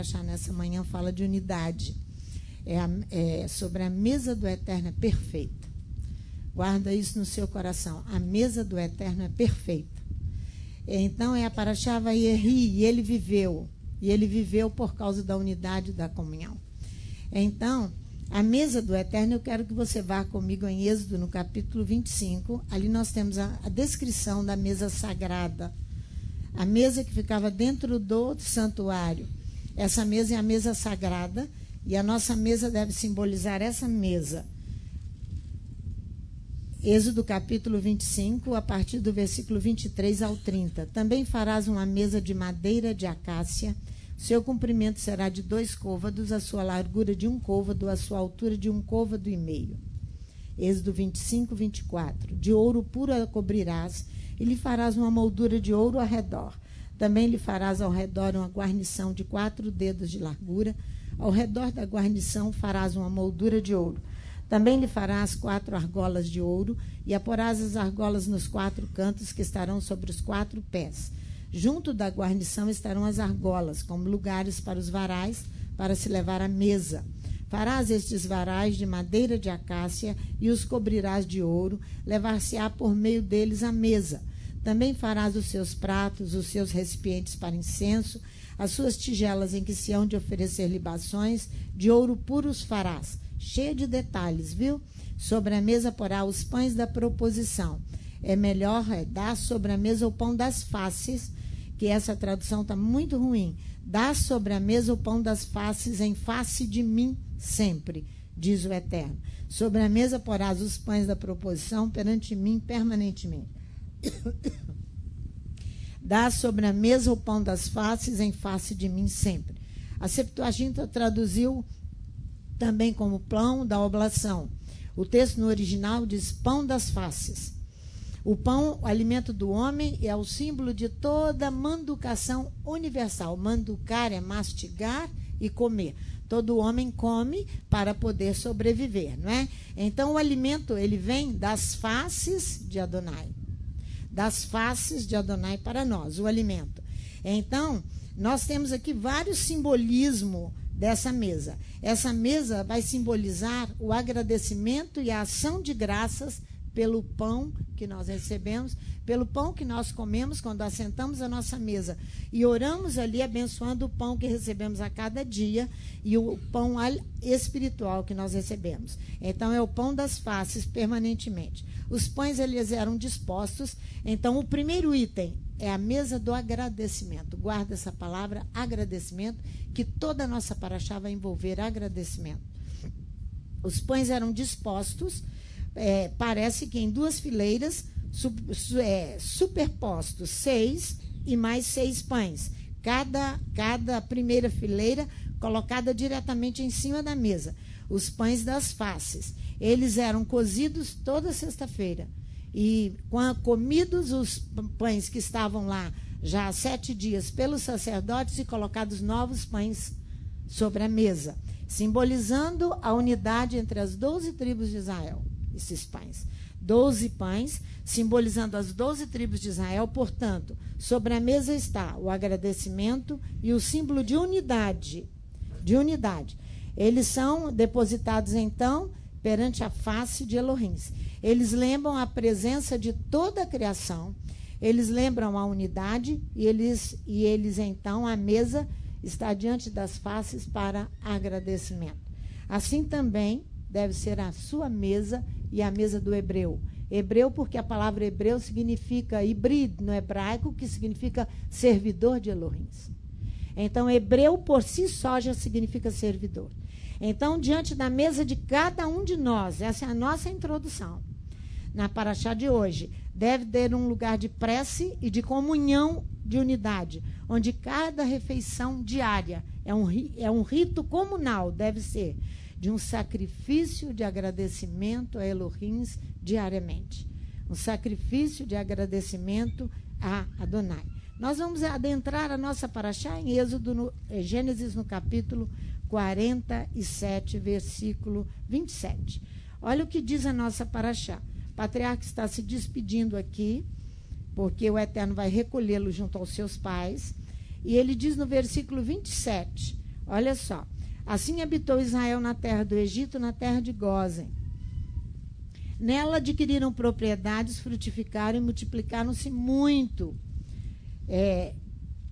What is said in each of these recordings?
paraxá nessa manhã fala de unidade. Sobre a mesa do Eterno é perfeita. Guarda isso no seu coração. A mesa do Eterno é perfeita. Então é a paraxá Vayeri, e ele viveu. E ele viveu por causa da unidade da comunhão. Então, a mesa do Eterno, eu quero que você vá comigo em Êxodo, no capítulo 25. Ali nós temos a descrição da mesa sagrada. A mesa que ficava dentro do santuário. Essa mesa é a mesa sagrada, e a nossa mesa deve simbolizar essa mesa. Êxodo capítulo 25, a partir do versículo 23 ao 30. Também farás uma mesa de madeira de acácia. Seu comprimento será de 2 côvados, a sua largura de 1 côvado, a sua altura de 1 côvado e meio. Êxodo 25, 24. De ouro puro a cobrirás, e lhe farás uma moldura de ouro ao redor. Também lhe farás ao redor uma guarnição de 4 dedos de largura. Ao redor da guarnição farás uma moldura de ouro. Também lhe farás 4 argolas de ouro, e aporás as argolas nos 4 cantos que estarão sobre os 4 pés. Junto da guarnição estarão as argolas, como lugares para os varais, para se levar à mesa. Farás estes varais de madeira de acácia e os cobrirás de ouro, levar-se-á por meio deles à mesa. Também farás os seus pratos, os seus recipientes para incenso, as suas tigelas em que se hão de oferecer libações, de ouro puro os farás. Cheio de detalhes, viu? Sobre a mesa porá os pães da proposição. É melhor dar sobre a mesa o pão das faces, que essa tradução está muito ruim. Dá sobre a mesa o pão das faces em face de mim sempre, diz o Eterno. Sobre a mesa porás os pães da proposição perante mim permanentemente. Dá sobre a mesa o pão das faces em face de mim sempre. A Septuaginta traduziu também como pão da oblação. O texto no original diz pão das faces. O pão, o alimento do homem, é o símbolo de toda manducação universal. Manducar é mastigar e comer. Todo homem come para poder sobreviver, não é? Então o alimento, ele vem das faces de Adonai. Das faces de Adonai para nós, o alimento. Então, nós temos aqui vários simbolismos dessa mesa. Essa mesa vai simbolizar o agradecimento e a ação de graças pelo pão que nós recebemos, pelo pão que nós comemos quando assentamos à nossa mesa e oramos ali abençoando o pão que recebemos a cada dia e o pão espiritual que nós recebemos. Então é o pão das faces permanentemente. Os pães eles eram dispostos. Então o primeiro item é a mesa do agradecimento. Guarda essa palavra, agradecimento, que toda a nossa paraxá vai envolver agradecimento. Os pães eram dispostos, parece que em 2 fileiras, superpostos, 6 e mais 6 pães. Cada primeira fileira colocada diretamente em cima da mesa. Os pães das faces. Eles eram cozidos toda sexta-feira. E comidos os pães que estavam lá já há 7 dias pelos sacerdotes e colocados novos pães sobre a mesa, simbolizando a unidade entre as 12 tribos de Israel, esses pães. 12 pães, simbolizando as 12 tribos de Israel. Portanto, sobre a mesa está o agradecimento e o símbolo de unidade. De unidade. Eles são depositados, então, perante a face de Elohim. Eles lembram a presença de toda a criação, eles lembram a unidade e eles então, a mesa está diante das faces para agradecimento. Assim também deve ser a sua mesa e a mesa do hebreu. Hebreu porque a palavra hebreu significa hibrid no hebraico, que significa servidor de Elohim. Então, hebreu por si só já significa servidor. Então, diante da mesa de cada um de nós, essa é a nossa introdução na paraxá de hoje, deve ter um lugar de prece e de comunhão de unidade, onde cada refeição diária é um rito comunal, deve ser de um sacrifício de agradecimento a Elohim diariamente. Um sacrifício de agradecimento a Adonai. Nós vamos adentrar a nossa paraxá em Gênesis, no capítulo 47, versículo 27. Olha o que diz a nossa paraxá. O patriarca está se despedindo aqui, porque o Eterno vai recolhê-lo junto aos seus pais. E ele diz no versículo 27, Olha só. Assim habitou Israel na terra do Egito, na terra de Gósen. Nela adquiriram propriedades, frutificaram e multiplicaram-se muito.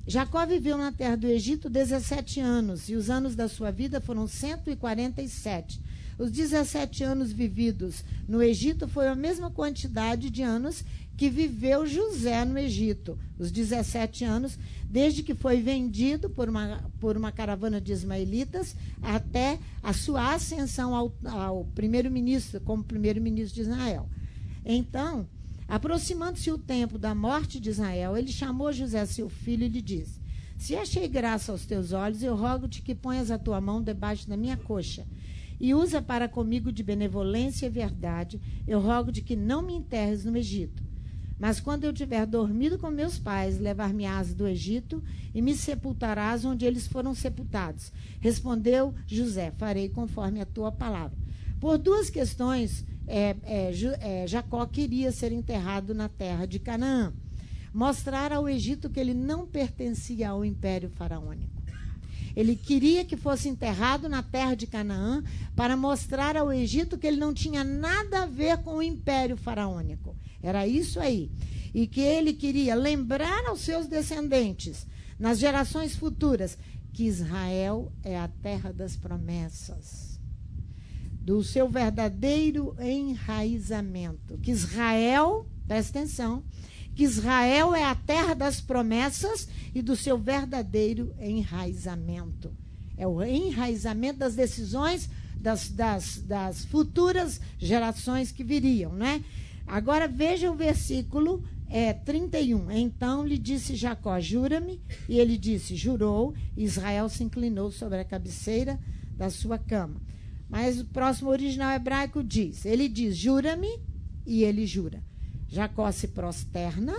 Jacó viveu na terra do Egito 17 anos, e os anos da sua vida foram 147. Os 17 anos vividos no Egito foi a mesma quantidade de anos que viveu José no Egito. Os 17 anos, desde que foi vendido por uma caravana de ismaelitas até a sua ascensão ao primeiro-ministro, como primeiro-ministro de Israel. Então, aproximando-se o tempo da morte de Israel, ele chamou José, seu filho, e lhe disse: se achei graça aos teus olhos, eu rogo-te que ponhas a tua mão debaixo da minha coxa e usa para comigo de benevolência e verdade. Eu rogo-te que não me enterres no Egito. Mas quando eu tiver dormido com meus pais, levar-me-ás do Egito e me sepultarás onde eles foram sepultados. Respondeu José: farei conforme a tua palavra. Por duas questões, Jacó queria ser enterrado na terra de Canaã. Mostrar ao Egito que ele não pertencia ao império faraônico. Ele queria que fosse enterrado na terra de Canaã para mostrar ao Egito que ele não tinha nada a ver com o império faraônico. Era isso aí. E que ele queria lembrar aos seus descendentes, nas gerações futuras, que Israel é a terra das promessas, do seu verdadeiro enraizamento. Que Israel, presta atenção, que Israel é a terra das promessas e do seu verdadeiro enraizamento. É o enraizamento das decisões das futuras gerações que viriam, né? Agora veja o versículo 31. Então lhe disse Jacó: jura-me. E ele disse: jurou. E Israel se inclinou sobre a cabeceira da sua cama. Mas o próximo original hebraico diz: ele diz, jura-me, e ele jura. Jacó se prosterna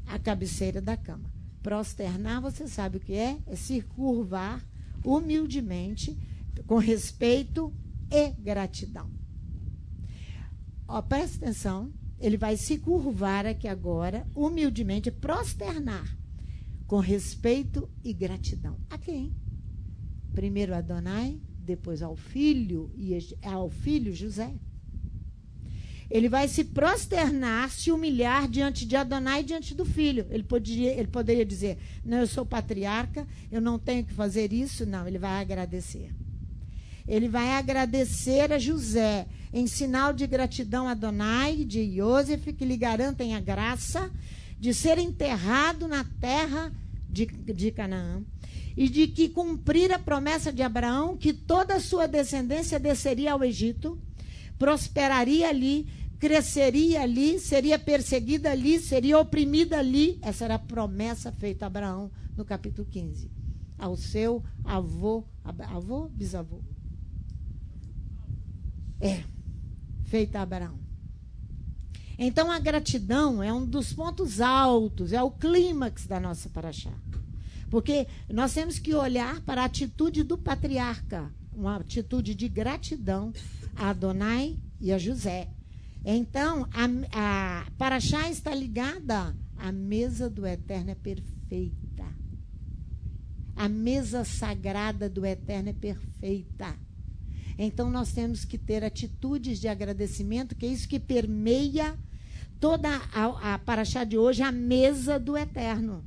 à cabeceira da cama. Prosternar, você sabe o que é? É se curvar humildemente, com respeito e gratidão. Ó, presta atenção, ele vai se curvar aqui agora, humildemente, prosternar, com respeito e gratidão. A quem? Primeiro a Adonai, depois ao filho José. Ele vai se prosternar, se humilhar diante de Adonai e diante do filho. Ele poderia dizer: não, eu sou patriarca, eu não tenho que fazer isso. Não, ele vai agradecer. Ele vai agradecer a José, em sinal de gratidão a Adonai, de Iosef, que lhe garantem a graça de ser enterrado na terra de Canaã, e de que cumprir a promessa de Abraão, que toda a sua descendência desceria ao Egito, prosperaria ali, cresceria ali, seria perseguida ali, seria oprimida ali. Essa era a promessa feita a Abraão no capítulo 15. Ao seu bisavô. Feita a Abraão. Então a gratidão é um dos pontos altos, é o clímax da nossa paraxá. Porque nós temos que olhar para a atitude do patriarca, uma atitude de gratidão a Adonai e a José. Então, a paraxá está ligada à mesa do Eterno é perfeita. A mesa sagrada do Eterno é perfeita. Então, nós temos que ter atitudes de agradecimento, que é isso que permeia toda a paraxá de hoje, a mesa do Eterno.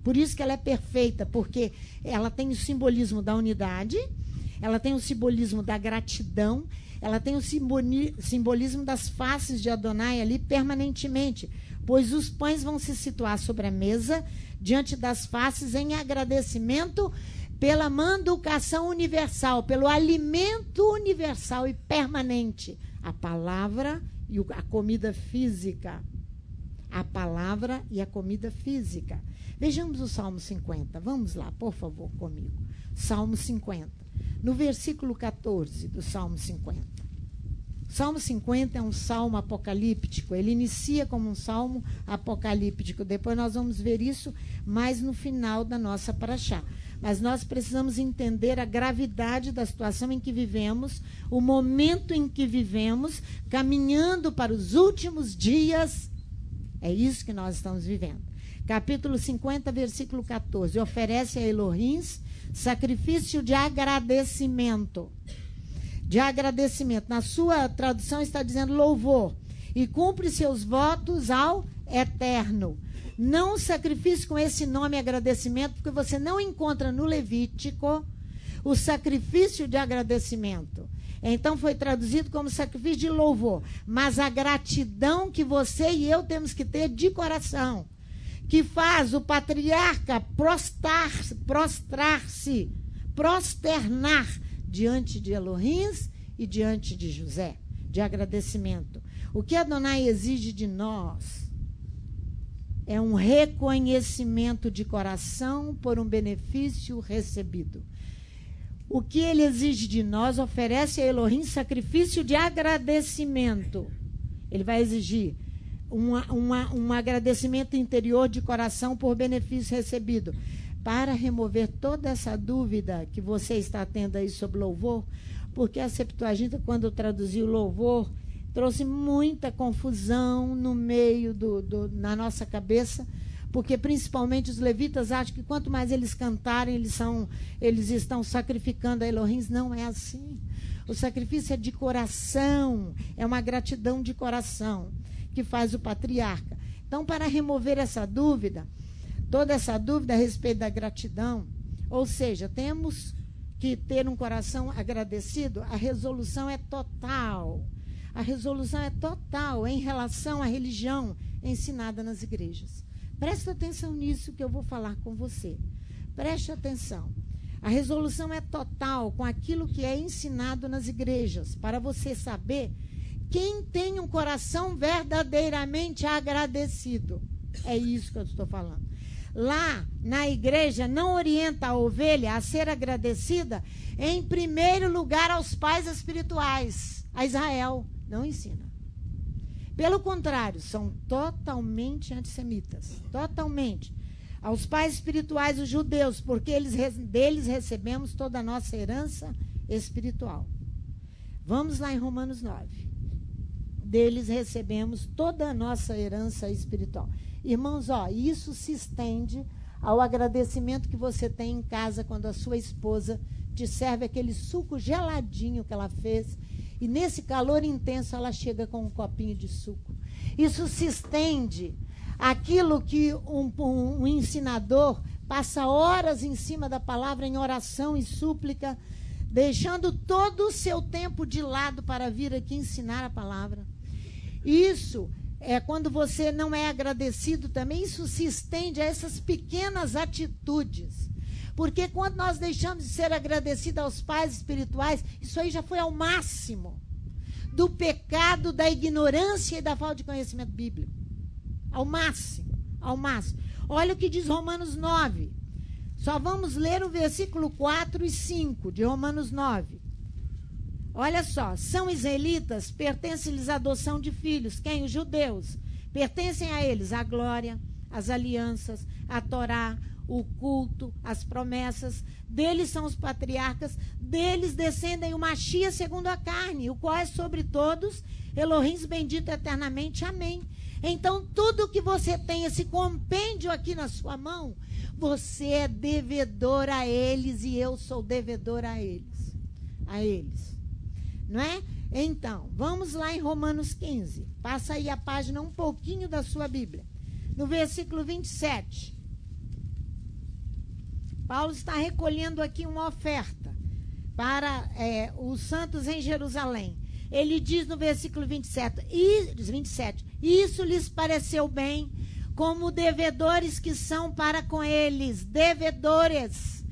Por isso que ela é perfeita, porque ela tem o simbolismo da unidade, ela tem o simbolismo da gratidão, ela tem o simbolismo das faces de Adonai ali permanentemente, pois os pães vão se situar sobre a mesa, diante das faces, em agradecimento pela manducação universal, pelo alimento universal e permanente, a palavra e a comida física. A palavra e a comida física. Vejamos o Salmo 50. Vamos lá, por favor, comigo. Salmo 50. No versículo 14 do Salmo 50. O Salmo 50 é um salmo apocalíptico. Ele inicia como um salmo apocalíptico. Depois nós vamos ver isso mais no final da nossa paraxá. Mas nós precisamos entender a gravidade da situação em que vivemos, o momento em que vivemos, caminhando para os últimos dias. É isso que nós estamos vivendo. Capítulo 50, versículo 14. Oferece a Elohim Sacrifício de agradecimento. De agradecimento. Na sua tradução está dizendo louvor. E cumpre seus votos ao eterno. Não sacrifício com esse nome agradecimento, porque você não encontra no Levítico o sacrifício de agradecimento. Então foi traduzido como sacrifício de louvor. Mas a gratidão que você e eu temos que ter de coração, que faz o patriarca prosternar diante de Elohim e diante de José, de agradecimento. O que Adonai exige de nós é um reconhecimento de coração por um benefício recebido. O que ele exige de nós, oferece a Elohim sacrifício de agradecimento. Ele vai exigir um agradecimento interior de coração por benefício recebido. Para remover toda essa dúvida que você está tendo aí sobre louvor, porque a Septuaginta, quando traduziu louvor, trouxe muita confusão no meio na nossa cabeça, porque principalmente os levitas acham que quanto mais eles cantarem, eles estão sacrificando a Elohim. Não é assim. O sacrifício é de coração, é uma gratidão de coração que faz o patriarca. Então, para remover essa dúvida, toda essa dúvida a respeito da gratidão, ou seja, temos que ter um coração agradecido, a resolução é total. A resolução é total em relação à religião ensinada nas igrejas. Presta atenção nisso que eu vou falar com você. Preste atenção. A resolução é total com aquilo que é ensinado nas igrejas, para você saber quem tem um coração verdadeiramente agradecido. É isso que eu estou falando. Lá na igreja não orienta a ovelha a ser agradecida em primeiro lugar aos pais espirituais, a Israel. Não ensina. Pelo contrário, são totalmente antissemitas. Totalmente. Aos pais espirituais, os judeus, porque deles recebemos toda a nossa herança espiritual. Vamos lá em Romanos 9. Deles recebemos toda a nossa herança espiritual. Irmãos, isso se estende ao agradecimento que você tem em casa quando a sua esposa te serve aquele suco geladinho que ela fez. E nesse calor intenso ela chega com um copinho de suco. Isso se estende àquilo que um ensinador passa horas em cima da palavra em oração e súplica, deixando todo o seu tempo de lado para vir aqui ensinar a palavra. Isso é quando você não é agradecido também, isso se estende a essas pequenas atitudes. Porque quando nós deixamos de ser agradecidos aos pais espirituais, isso aí já foi ao máximo do pecado, da ignorância e da falta de conhecimento bíblico. Ao máximo, ao máximo. Olha o que diz Romanos 9. Só vamos ler o versículo 4 e 5 de Romanos 9. Olha só, são israelitas, pertence-lhes a adoção de filhos. Quem? Os judeus. Pertencem a eles a glória, as alianças, a Torá, o culto, as promessas. Deles são os patriarcas, deles descendem o Mashiach segundo a carne, o qual é sobre todos, Elohim bendito eternamente, amém. Então, tudo que você tem, esse compêndio aqui na sua mão, você é devedor a eles e eu sou devedor a eles. A eles. Não é? Então, vamos lá em Romanos 15. Passa aí a página um pouquinho da sua Bíblia. No versículo 27. Paulo está recolhendo aqui uma oferta para os santos em Jerusalém. Ele diz no versículo 27, isso lhes pareceu bem, como devedores que são para com eles, devedores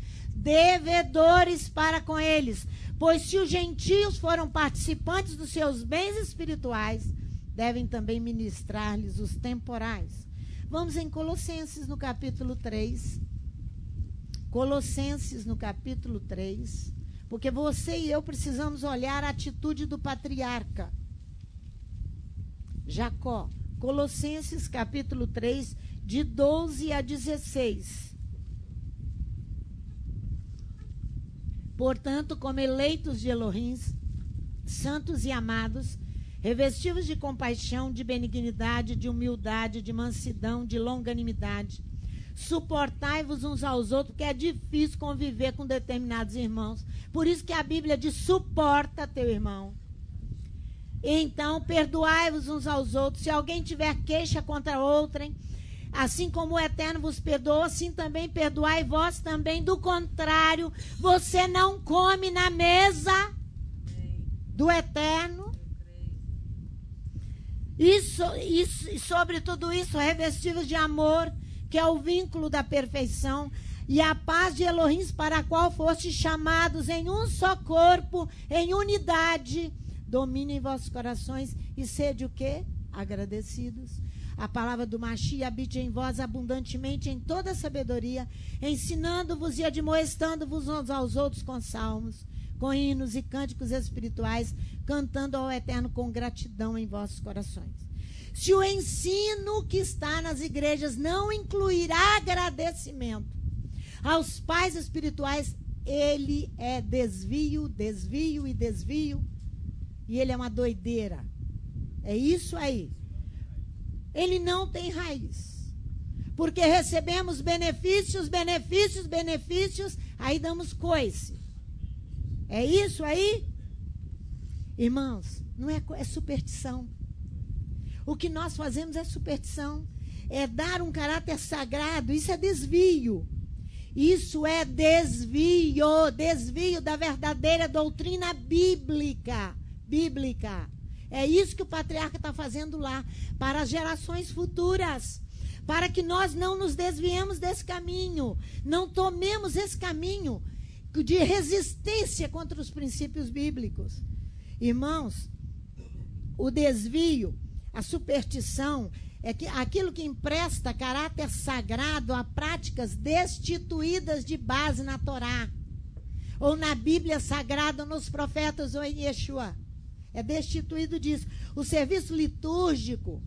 para com eles. Pois se os gentios foram participantes dos seus bens espirituais, devem também ministrar-lhes os temporais. Vamos em Colossenses no capítulo 3. Colossenses no capítulo 3. Porque você e eu precisamos olhar a atitude do patriarca Jacó. Colossenses capítulo 3, de 12 a 16. Portanto, como eleitos de Elohim, santos e amados, revestidos de compaixão, de benignidade, de humildade, de mansidão, de longanimidade, Suportai-vos uns aos outros, porque é difícil conviver com determinados irmãos. Por isso que a Bíblia diz, suporta teu irmão. Então, perdoai-vos uns aos outros. Se alguém tiver queixa contra outrem, assim como o Eterno vos perdoa, assim também perdoai vós também. Do contrário, você não come na mesa do Eterno. E sobre tudo isso, revestivos de amor, que é o vínculo da perfeição, e a paz de Elohim, para a qual fostes chamados em um só corpo, em unidade, domine em vossos corações e sede o quê? Agradecidos. A palavra do Mashiach habite em vós abundantemente em toda sabedoria, ensinando-vos e admoestando-vos uns aos outros com salmos, com hinos e cânticos espirituais, cantando ao Eterno com gratidão em vossos corações. Se o ensino que está nas igrejas não incluirá agradecimento aos pais espirituais, ele é desvio, desvio e desvio, e ele é uma doideira. É isso aí. Ele não tem raiz. Porque recebemos benefícios, benefícios, benefícios, aí damos coice. É isso aí? Irmãos, não é superstição. O que nós fazemos é superstição. É dar um caráter sagrado. Isso é desvio. Isso é desvio. Desvio da verdadeira doutrina bíblica. É isso que o patriarca está fazendo lá. Para as gerações futuras. Para que nós não nos desviemos desse caminho. Não tomemos esse caminho de resistência contra os princípios bíblicos. Irmãos, o desvio, a superstição, é que aquilo que empresta caráter sagrado a práticas destituídas de base na Torá, ou na Bíblia Sagrada, nos profetas, ou em Yeshua. É destituído disso. O serviço litúrgico,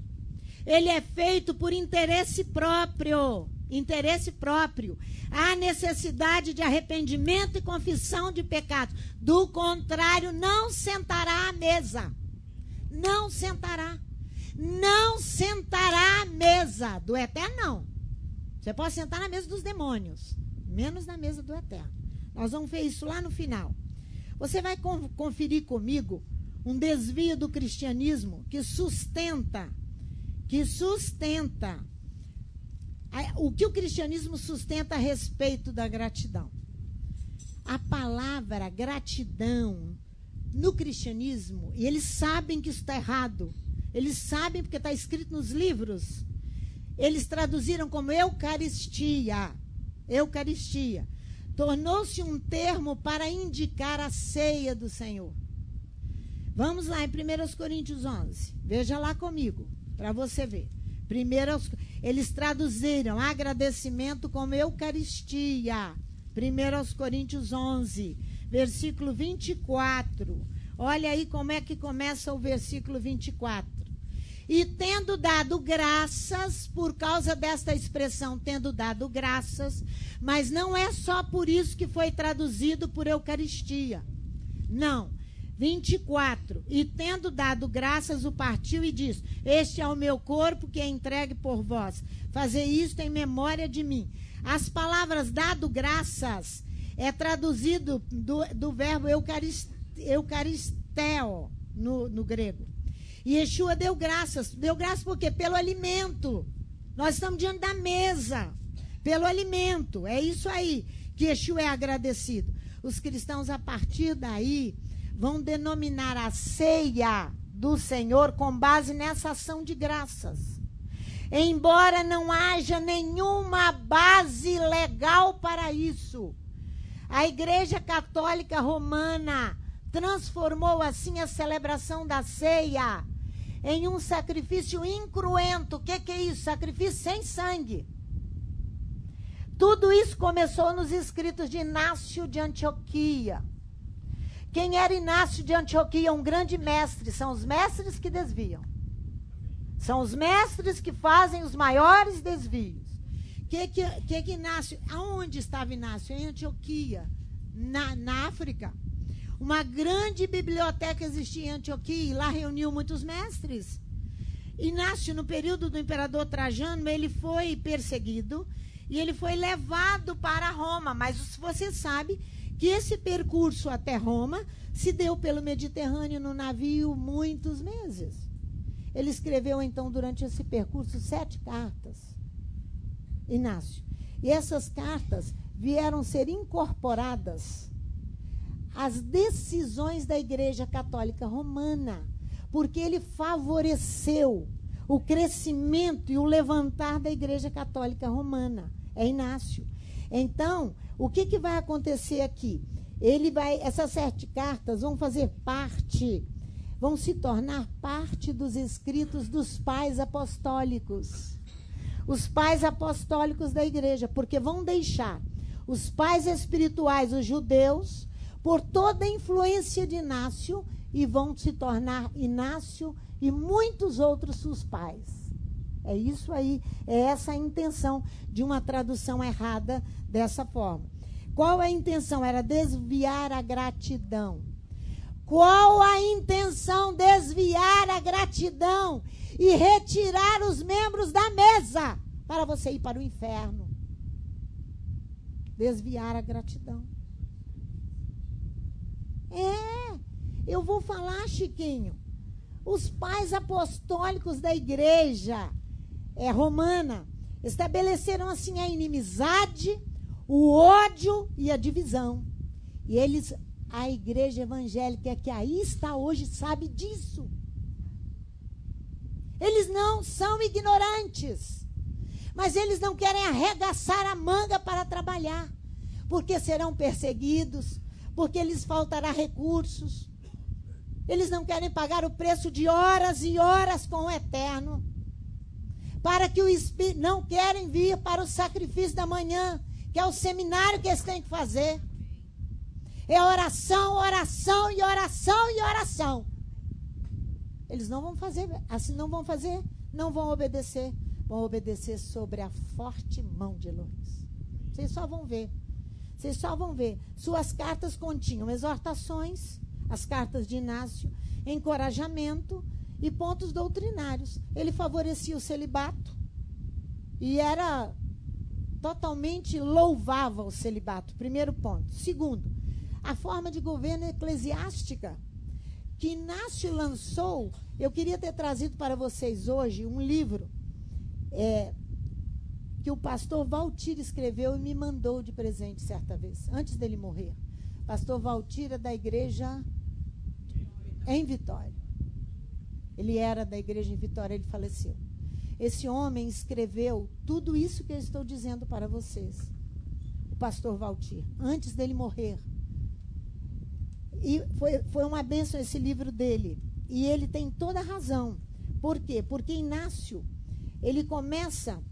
ele é feito por interesse próprio. Interesse próprio. Há necessidade de arrependimento e confissão de pecados. Do contrário, não sentará à mesa. Não sentará. Não sentará à mesa do Eterno, não. Você pode sentar na mesa dos demônios, menos na mesa do Eterno. Nós vamos ver isso lá no final. Você vai conferir comigo um desvio do cristianismo que sustenta o que o cristianismo sustenta a respeito da gratidão. A palavra gratidão no cristianismo, e eles sabem que isso está errado, eles sabem porque está escrito nos livros, eles traduziram como Eucaristia. Eucaristia. Tornou-se um termo para indicar a ceia do Senhor. Vamos lá em 1 Coríntios 11. Veja lá comigo, para você ver. Eles traduziram agradecimento como Eucaristia. 1 Coríntios 11, versículo 24. Olha aí como é que começa o versículo 24. E tendo dado graças, por causa desta expressão, tendo dado graças, mas não é só por isso que foi traduzido por Eucaristia. Não. 24. E tendo dado graças, o partiu e diz: este é o meu corpo que é entregue por vós. Fazer isto em memória de mim. As palavras dado graças é traduzido do verbo eucaristeo no grego. E Yeshua deu graças. Deu graças por quê? Pelo alimento. Nós estamos diante da mesa. Pelo alimento. É isso aí que Yeshua é agradecido. Os cristãos, a partir daí, vão denominar a ceia do Senhor com base nessa ação de graças. Embora não haja nenhuma base legal para isso, a Igreja Católica Romana transformou assim a celebração da ceia em um sacrifício incruento. O que é isso? Sacrifício sem sangue. Tudo isso começou nos escritos de Inácio de Antioquia. Quem era Inácio de Antioquia? Um grande mestre. São os mestres que desviam. São os mestres que fazem os maiores desvios. Que Inácio? Aonde estava Inácio? Em Antioquia, na África. Uma grande biblioteca existia em Antioquia e lá reuniu muitos mestres. Inácio, no período do imperador Trajano, ele foi perseguido e ele foi levado para Roma. Mas você sabe que esse percurso até Roma se deu pelo Mediterrâneo no navio muitos meses. Ele escreveu, então, durante esse percurso, 7 cartas, Inácio. E essas cartas vieram ser incorporadas às decisões da Igreja Católica Romana, porque ele favoreceu o crescimento e o levantar da Igreja Católica Romana. É Inácio. Então, o que vai acontecer aqui? Essas 7 cartas vão fazer parte, vão se tornar parte dos escritos dos pais apostólicos. Os pais apostólicos da igreja, porque vão deixar os pais espirituais, os judeus, por toda a influência de Inácio, e vão se tornar Inácio e muitos outros seus pais. É isso aí, é essa a intenção de uma tradução errada dessa forma. Qual a intenção? Era desviar a gratidão. Qual a intenção? Desviar a gratidão e retirar os membros da mesa para você ir para o inferno. Desviar a gratidão. Eu vou falar, Chiquinho. Os pais apostólicos da igreja romana estabeleceram assim a inimizade, o ódio e a divisão. E a igreja evangélica que aí está hoje sabe disso. Eles não são ignorantes, mas eles não querem arregaçar a manga para trabalhar, porque serão perseguidos, porque lhes faltará recursos. Eles não querem pagar o preço de horas e horas com o eterno, para que o Espírito, não querem vir para o sacrifício da manhã, que é o seminário que eles têm que fazer. É oração, oração e oração e oração. Eles não vão fazer, assim não vão fazer, não vão obedecer. Vão obedecer sobre a forte mão de Elohim. Vocês só vão ver. Vocês só vão ver. Suas cartas continham exortações, as cartas de Inácio, encorajamento e pontos doutrinários. Ele favorecia o celibato e era totalmente louvável o celibato. Primeiro ponto. Segundo, a forma de governo eclesiástica que Inácio lançou. Eu queria ter trazido para vocês hoje um livro que o pastor Valtir escreveu e me mandou de presente certa vez, antes dele morrer. Pastor Valtir é da igreja em Vitória. Ele era da igreja em Vitória, ele faleceu. Esse homem escreveu tudo isso que eu estou dizendo para vocês. O pastor Valtir, antes dele morrer. E foi uma bênção esse livro dele. E ele tem toda a razão. Por quê? Porque Inácio, ele começa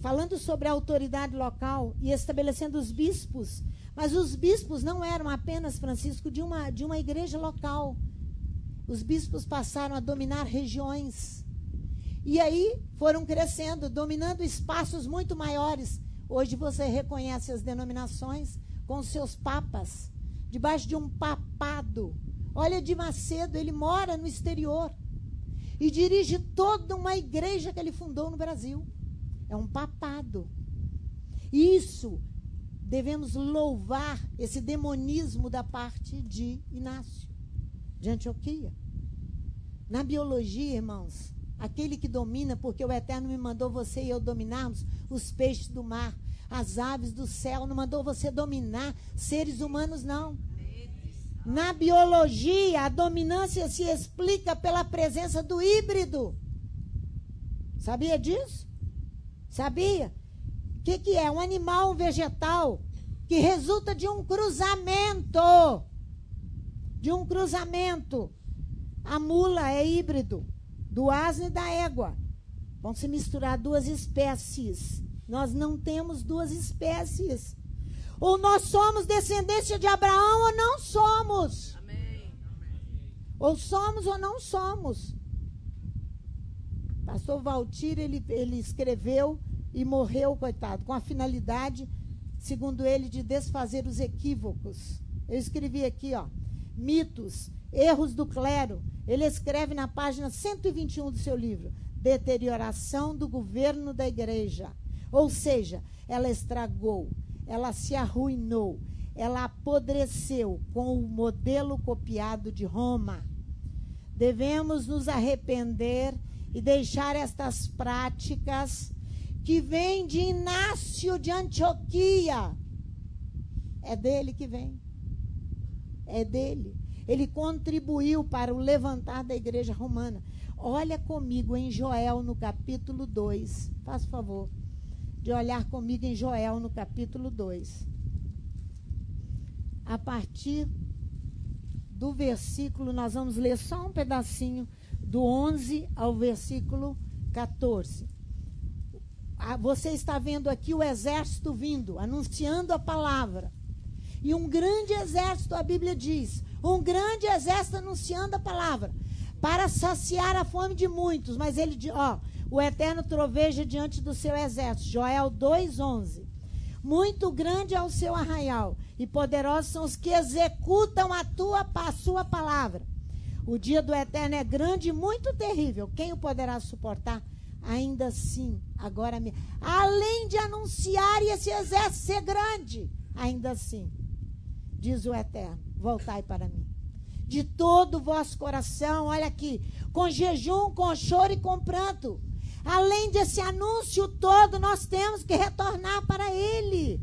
falando sobre a autoridade local e estabelecendo os bispos. Mas os bispos não eram apenas, Francisco, de uma igreja local. Os bispos passaram a dominar regiões. E aí foram crescendo, dominando espaços muito maiores. Hoje você reconhece as denominações com seus papas, debaixo de um papado. Olha, de Macedo, ele mora no exterior e dirige toda uma igreja que ele fundou no Brasil. É um papado. Isso, devemos louvar esse demonismo da parte de Inácio, de Antioquia. Na biologia, irmãos, aquele que domina, porque o Eterno me mandou você e eu dominarmos os peixes do mar, as aves do céu, não mandou você dominar seres humanos, não. Na biologia, a dominância se explica pela presença do híbrido. Sabia disso? Sabia? O que é? Um animal, um vegetal, que resulta de um cruzamento. De um cruzamento. A mula é híbrido do asno e da égua. Vão se misturar duas espécies. Nós não temos duas espécies. Ou nós somos descendência de Abraão ou não somos. Amém. Ou somos ou não somos. Pastor Valtir, ele escreveu e morreu, coitado, com a finalidade, segundo ele, de desfazer os equívocos. Eu escrevi aqui, mitos, erros do clero. Ele escreve na página 121 do seu livro, Deterioração do governo da igreja. Ou seja, ela estragou, ela se arruinou, ela apodreceu com o modelo copiado de Roma. Devemos nos arrepender e deixar estas práticas que vêm de Inácio de Antioquia. É dele que vem. É dele. Ele contribuiu para o levantar da igreja romana. Olha comigo em Joel, no capítulo 2. Faça o favor de olhar comigo em Joel, no capítulo 2. A partir do versículo, nós vamos ler só um pedacinho, do 11 ao versículo 14. Você está vendo aqui o exército vindo, anunciando a palavra. E um grande exército, a Bíblia diz, um grande exército anunciando a palavra, para saciar a fome de muitos. Mas ele diz, o Eterno troveja diante do seu exército. Joel 2:11. Muito grande é o seu arraial, e poderosos são os que executam a sua palavra. O dia do Eterno é grande e muito terrível. Quem o poderá suportar? Ainda assim, agora mesmo. Além de anunciar e esse exército ser grande, ainda assim, diz o Eterno, voltai para mim. De todo o vosso coração, olha aqui, com jejum, com choro e com pranto. Além desse anúncio todo, nós temos que retornar para ele,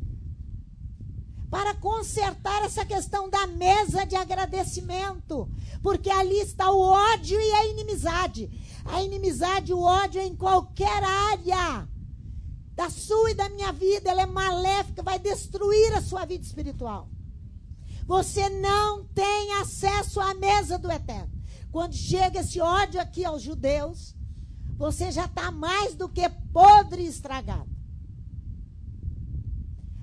para consertar essa questão da mesa de agradecimento, porque ali está o ódio e a inimizade. A inimizade, o ódio em qualquer área da sua e da minha vida, ela é maléfica, vai destruir a sua vida espiritual. Você não tem acesso à mesa do Eterno. Quando chega esse ódio aqui aos judeus, você já está mais do que podre e estragado.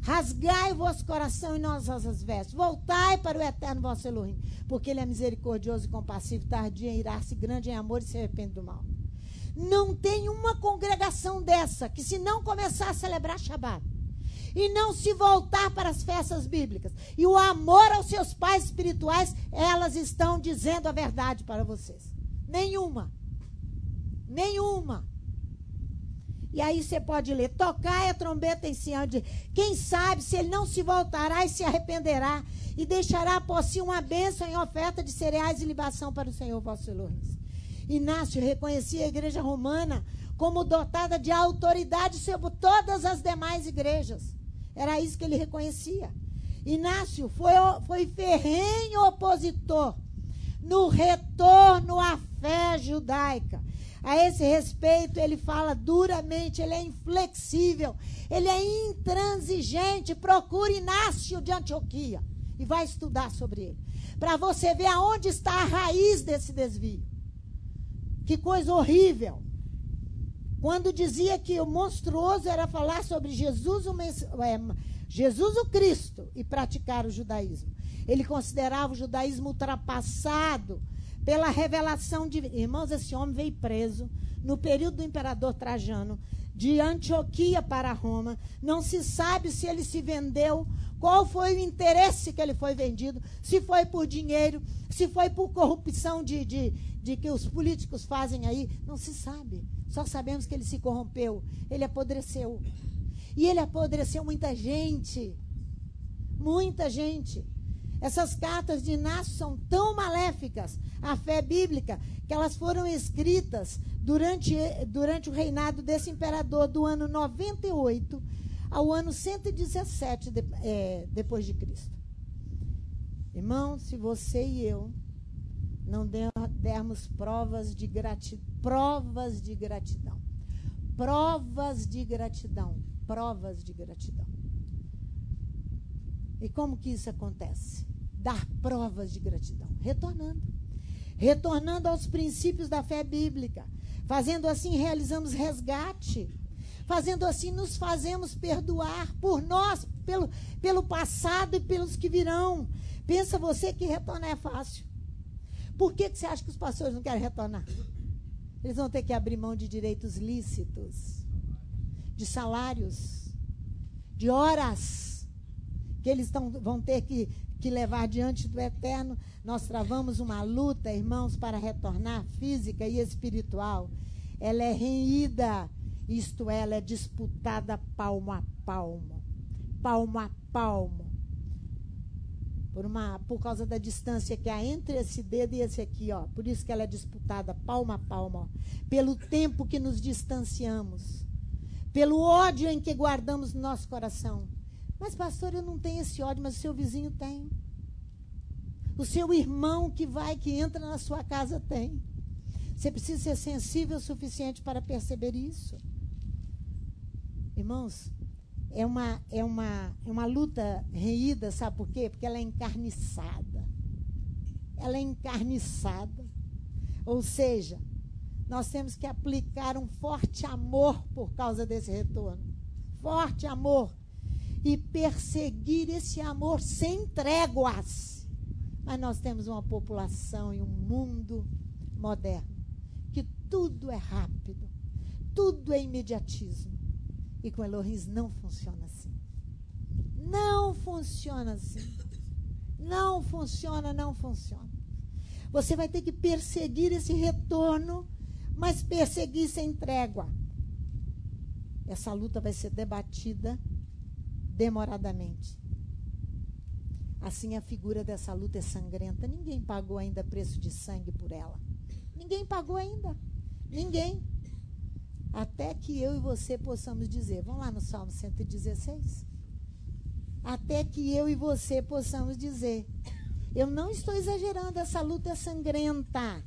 Rasgai o vosso coração e não as vossas vestes. Voltai para o Eterno vosso Elohim, porque ele é misericordioso e compassivo, tardio em irar-se, grande em amor e se arrepende do mal. Não tem uma congregação dessa que, se não começar a celebrar Shabat e não se voltar para as festas bíblicas e o amor aos seus pais espirituais, elas estão dizendo a verdade para vocês. Nenhuma. E aí você pode ler, tocai a trombeta em Sião, quem sabe se ele não se voltará e se arrependerá e deixará por si uma bênção em oferta de cereais e libação para o Senhor vosso Elohim. Inácio reconhecia a igreja romana como dotada de autoridade sobre todas as demais igrejas. Era isso que ele reconhecia. Inácio foi ferrenho opositor no retorno à fé judaica. A esse respeito, ele fala duramente, ele é inflexível, ele é intransigente. Procure Inácio de Antioquia e vai estudar sobre ele, para você ver aonde está a raiz desse desvio. Que coisa horrível. Quando dizia que o monstruoso era falar sobre Jesus o Cristo e praticar o judaísmo. Ele considerava o judaísmo ultrapassado pela revelação divina. Irmãos, esse homem veio preso no período do imperador Trajano, de Antioquia para Roma. Não se sabe se ele se vendeu, qual foi o interesse que ele foi vendido, se foi por dinheiro, se foi por corrupção de que os políticos fazem aí. Não se sabe. Só sabemos que ele se corrompeu, ele apodreceu. E ele apodreceu muita gente. Muita gente. Essas cartas de Inácio são tão maléficas à fé bíblica que elas foram escritas durante o reinado desse imperador, do ano 98 ao ano 117 depois de Cristo. Irmão, se você e eu não dermos provas de gratidão, E como que isso acontece? Dar provas de gratidão, retornando aos princípios da fé bíblica. Fazendo assim, realizamos resgate. Fazendo assim, nos fazemos perdoar por nós, pelo passado e pelos que virão. Pensa você que retornar é fácil. Por que você acha que os pastores não querem retornar? Eles vão ter que abrir mão de direitos lícitos, de salários, de horas, que eles vão ter que levar diante do Eterno. Nós travamos uma luta, irmãos, para retornar, física e espiritual. Ela é renhida Isto ela é disputada palmo a palmo. Palmo a palmo. Por causa da distância que há entre esse dedo e esse aqui, ó. Por isso que ela é disputada palmo a palmo, ó. Pelo tempo que nos distanciamos. Pelo ódio em que guardamos no nosso coração. Mas, pastor, eu não tenho esse ódio, mas o seu vizinho tem. O seu irmão que entra na sua casa tem. Você precisa ser sensível o suficiente para perceber isso. Irmãos, é uma luta reída, sabe por quê? Porque ela é encarniçada. Ela é encarniçada. Ou seja, nós temos que aplicar um forte amor por causa desse retorno. Forte amor. E perseguir esse amor sem tréguas. Mas nós temos uma população e um mundo moderno que tudo é rápido, tudo é imediatismo. E com Elohim não funciona assim. Não funciona assim. Não funciona, não funciona. Você vai ter que perseguir esse retorno, mas perseguir sem trégua. Essa luta vai ser debatida demoradamente. Assim, a figura dessa luta é sangrenta. Ninguém pagou ainda preço de sangue por ela. Ninguém pagou ainda. Ninguém. Até que eu e você possamos dizer. Vamos lá no Salmo 116. Até que eu e você possamos dizer. Eu não estou exagerando, essa luta é sangrenta.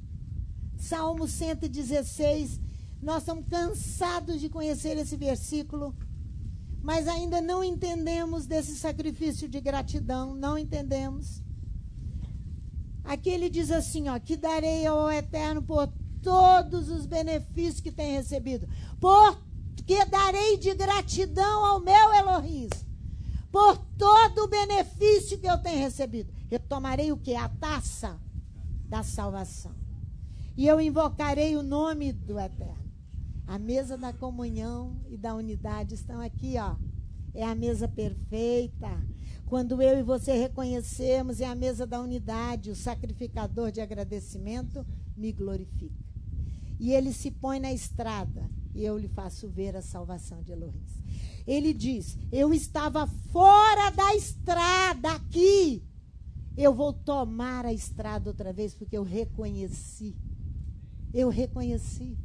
Salmo 116. Nós estamos cansados de conhecer esse versículo. Mas ainda não entendemos desse sacrifício de gratidão, não entendemos. Aqui ele diz assim, ó, que darei ao Eterno por todos os benefícios que tem recebido. Porque darei de gratidão ao meu Elohim, por todo o benefício que eu tenho recebido. Eu tomarei o quê? A taça da salvação. E eu invocarei o nome do Eterno. A mesa da comunhão e da unidade estão aqui, ó. É a mesa perfeita. Quando eu e você reconhecemos, é a mesa da unidade. O sacrificador de agradecimento me glorifica. E ele se põe na estrada e eu lhe faço ver a salvação de Elohim. Ele diz, eu estava fora da estrada aqui. Eu vou tomar a estrada outra vez porque eu reconheci. Eu reconheci.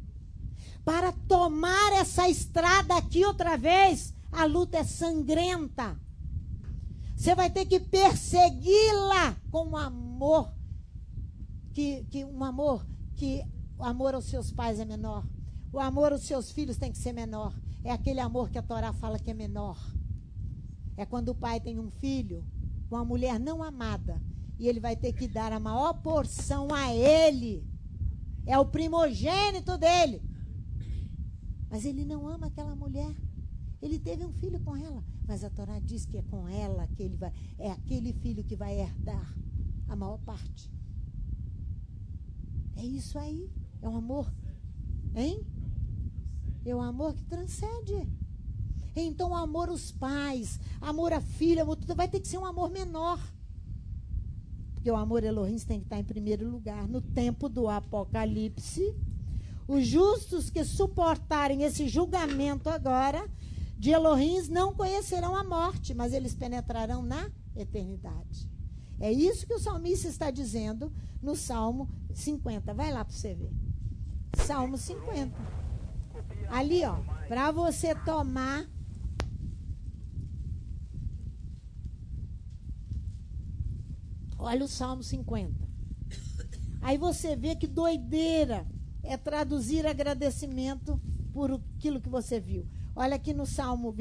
Para tomar essa estrada aqui outra vez, a luta é sangrenta. Você vai ter que persegui-la com um amor o amor aos seus pais é menor. O amor aos seus filhos tem que ser menor. É aquele amor que a Torá fala que é menor. É quando o pai tem um filho, uma mulher não amada, e ele vai ter que dar a maior porção a ele. É o primogênito dele. Mas ele não ama aquela mulher. Ele teve um filho com ela. Mas a Torá diz que é com ela que ele vai. É aquele filho que vai herdar a maior parte. É isso aí. É um amor. Hein? É um amor que transcende. Então, o amor aos pais, amor à filha, amor, tudo vai ter que ser um amor menor. Porque o amor Elohim tem que estar em primeiro lugar. No tempo do Apocalipse, os justos que suportarem esse julgamento agora de Elohim não conhecerão a morte, mas eles penetrarão na eternidade. É isso que o salmista está dizendo no Salmo 50. Vai lá para você ver. Salmo 50. Ali, ó, para você tomar. Olha o Salmo 50. Aí você vê que doideira é traduzir agradecimento por aquilo que você viu. Olha aqui no Salmo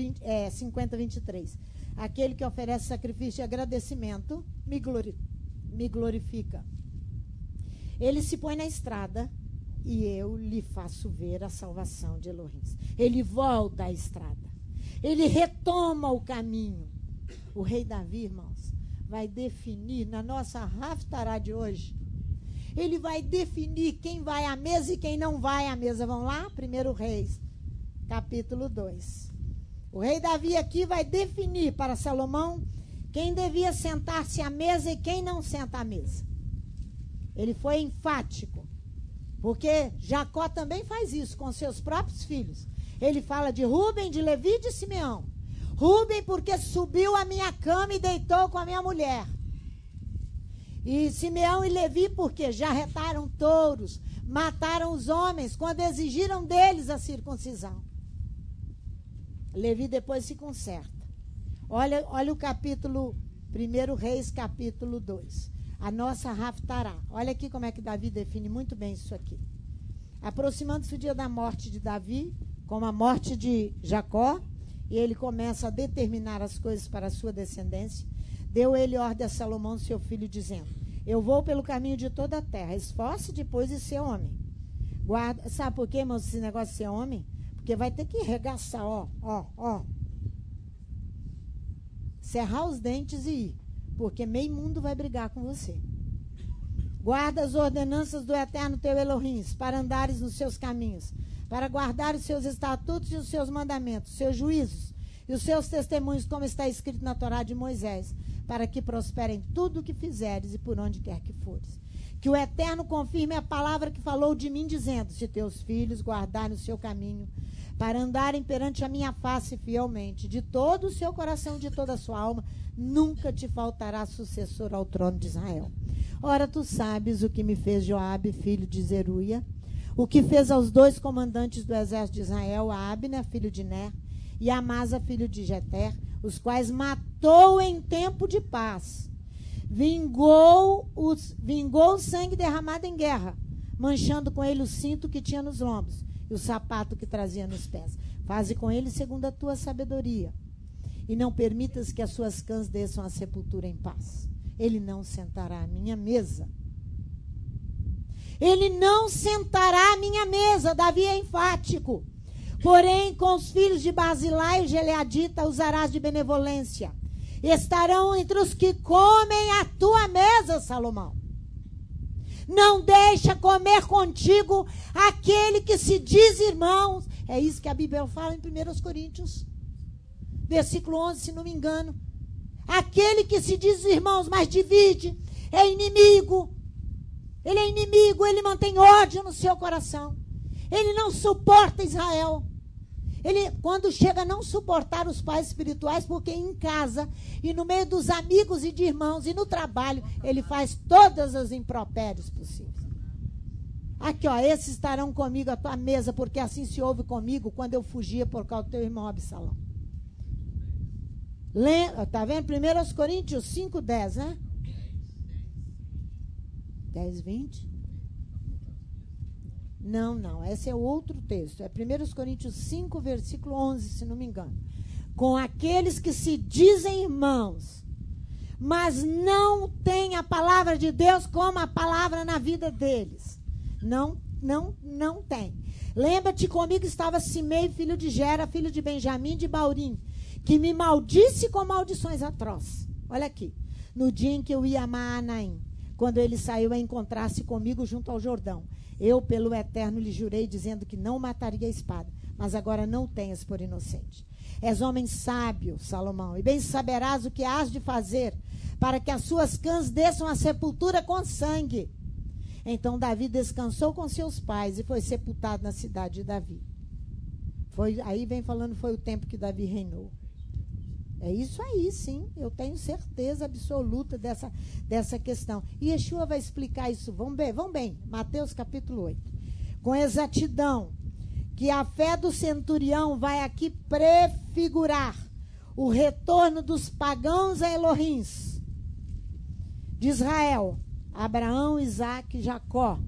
50, 23. Aquele que oferece sacrifício de agradecimento me glorifica. Ele se põe na estrada e eu lhe faço ver a salvação de Elohim. Ele volta à estrada. Ele retoma o caminho. O rei Davi, irmãos, vai definir na nossa Haftará de hoje. Ele vai definir quem vai à mesa e quem não vai à mesa. Vamos lá? 1 Reis, capítulo 2. O rei Davi aqui vai definir para Salomão quem devia sentar-se à mesa e quem não senta à mesa. Ele foi enfático, porque Jacó também faz isso com seus próprios filhos. Ele fala de Rúben, de Levi e de Simeão. Rúben, porque subiu à minha cama e deitou com a minha mulher. E Simeão e Levi, porque jarretaram touros, mataram os homens quando exigiram deles a circuncisão. Levi depois se conserta. Olha o capítulo 1 Reis, capítulo 2. A nossa Raftará. Olha aqui como é que Davi define muito bem isso aqui. Aproximando-se o dia da morte de Davi, como a morte de Jacó, e ele começa a determinar as coisas para a sua descendência, deu ele ordem a Salomão, seu filho, dizendo: eu vou pelo caminho de toda a terra, esforce depois de ser homem. Guarda, sabe por quê, irmãos, esse negócio de ser homem? Porque vai ter que regaçar, ó. Cerrar os dentes e ir, porque meio mundo vai brigar com você. Guarda as ordenanças do Eterno teu Elohim, para andares nos seus caminhos, para guardar os seus estatutos e os seus mandamentos, os seus juízos e os seus testemunhos, como está escrito na Torá de Moisés, para que prosperem tudo o que fizeres e por onde quer que fores. Que o Eterno confirme a palavra que falou de mim, dizendo: se teus filhos guardarem o seu caminho, para andarem perante a minha face fielmente, de todo o seu coração, de toda a sua alma, nunca te faltará sucessor ao trono de Israel. Ora, tu sabes o que me fez Joabe, filho de Zeruia, o que fez aos 2 comandantes do exército de Israel, a Abner, filho de Ner, e a Amasa, filho de Jeter, os quais matou em tempo de paz. Vingou o sangue derramado em guerra, manchando com ele o cinto que tinha nos lombos e o sapato que trazia nos pés. Faze com ele segundo a tua sabedoria, e não permitas que as suas cãs desçam à sepultura em paz. Ele não sentará à minha mesa. Ele não sentará à minha mesa. Davi é enfático. Porém, com os filhos de Barzilai e Gileadita usarás de benevolência. Estarão entre os que comem a tua mesa, Salomão. Não deixa comer contigo aquele que se diz irmãos. É isso que a Bíblia fala em 1 Coríntios, versículo 11, se não me engano. Aquele que se diz irmãos, mas divide, é inimigo. Ele é inimigo, ele mantém ódio no seu coração. Ele não suporta Israel. Ele, quando chega a não suportar os pais espirituais, porque em casa e no meio dos amigos e de irmãos e no trabalho, ele faz todas as impropérios possíveis. Aqui, ó, esses estarão comigo à tua mesa, porque assim se houve comigo quando eu fugia por causa do teu irmão Absalão. Está vendo? 1 Coríntios 5, 10, né? 10, 20. Não, esse é outro texto. É 1 Coríntios 5, versículo 11, se não me engano. Com aqueles que se dizem irmãos, mas não têm a palavra de Deus como a palavra na vida deles. Não tem. Lembra-te, comigo estava Simei, filho de Gera, filho de Benjamim, de Baurim, que me maldisse com maldições atrozes. Olha aqui. No dia em que eu ia amar Anaim, quando ele saiu a encontrar-se comigo junto ao Jordão, eu, pelo Eterno, lhe jurei, dizendo que não mataria a espada, mas agora não tenhas por inocente. És homem sábio, Salomão, e bem saberás o que hás de fazer, para que as suas cãs desçam à sepultura com sangue. Então Davi descansou com seus pais e foi sepultado na cidade de Davi. Aí vem falando, foi o tempo que Davi reinou. É isso aí, sim. Eu tenho certeza absoluta dessa questão. E Yeshua vai explicar isso. Vamos bem. Mateus capítulo 8. Com exatidão, que a fé do centurião vai aqui prefigurar o retorno dos pagãos a Elohims de Israel, Abraão, Isaque e Jacó.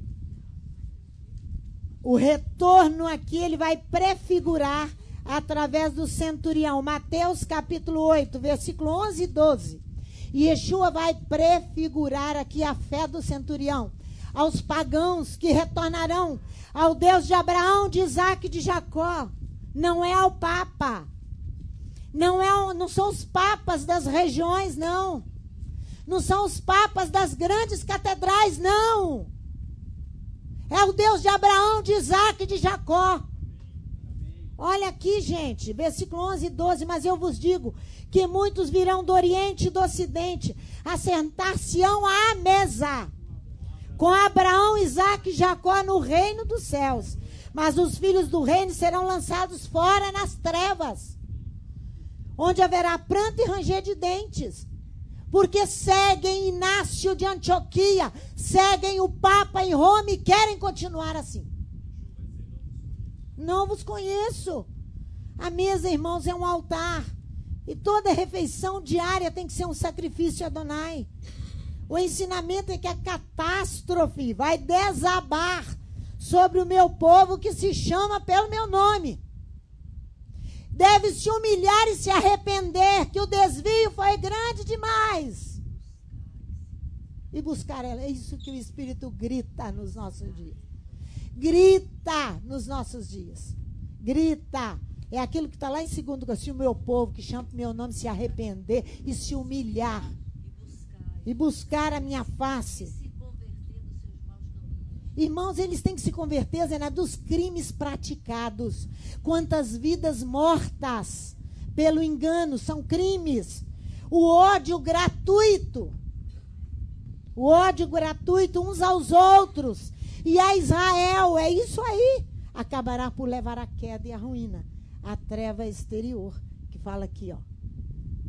O retorno aqui, ele vai prefigurar através do centurião. Mateus capítulo 8, versículo 11 e 12. E Yeshua vai prefigurar aqui a fé do centurião aos pagãos que retornarão ao Deus de Abraão, de Isaque e de Jacó. Não é ao Papa. Não são os papas das regiões, não. Não são os papas das grandes catedrais, não. É o Deus de Abraão, de Isaque e de Jacó. Olha aqui, gente, versículo 11 e 12. Mas eu vos digo que muitos virão do Oriente e do Ocidente, assentar-se-ão à mesa com Abraão, Isaque e Jacó no reino dos céus. Mas os filhos do reino serão lançados fora nas trevas, onde haverá pranto e ranger de dentes. Porque seguem Inácio de Antioquia, seguem o Papa em Roma e querem continuar assim. Não vos conheço. A mesa, irmãos, é um altar. E toda refeição diária tem que ser um sacrifício a Adonai. O ensinamento é que a catástrofe vai desabar sobre o meu povo que se chama pelo meu nome. Deve se humilhar e se arrepender, que o desvio foi grande demais. E buscar ela. É isso que o Espírito grita nos nossos dias. Grita nos nossos dias. Grita. É aquilo que está lá em 2, se o meu povo que chama meu nome se arrepender e se humilhar. E buscar a minha face. Irmãos, eles têm que se converter, Zé, dos crimes praticados. Quantas vidas mortas pelo engano são crimes. O ódio gratuito. O ódio gratuito uns aos outros. E a Israel, é isso aí. Acabará por levar a queda e a ruína. A treva exterior, que fala aqui, ó.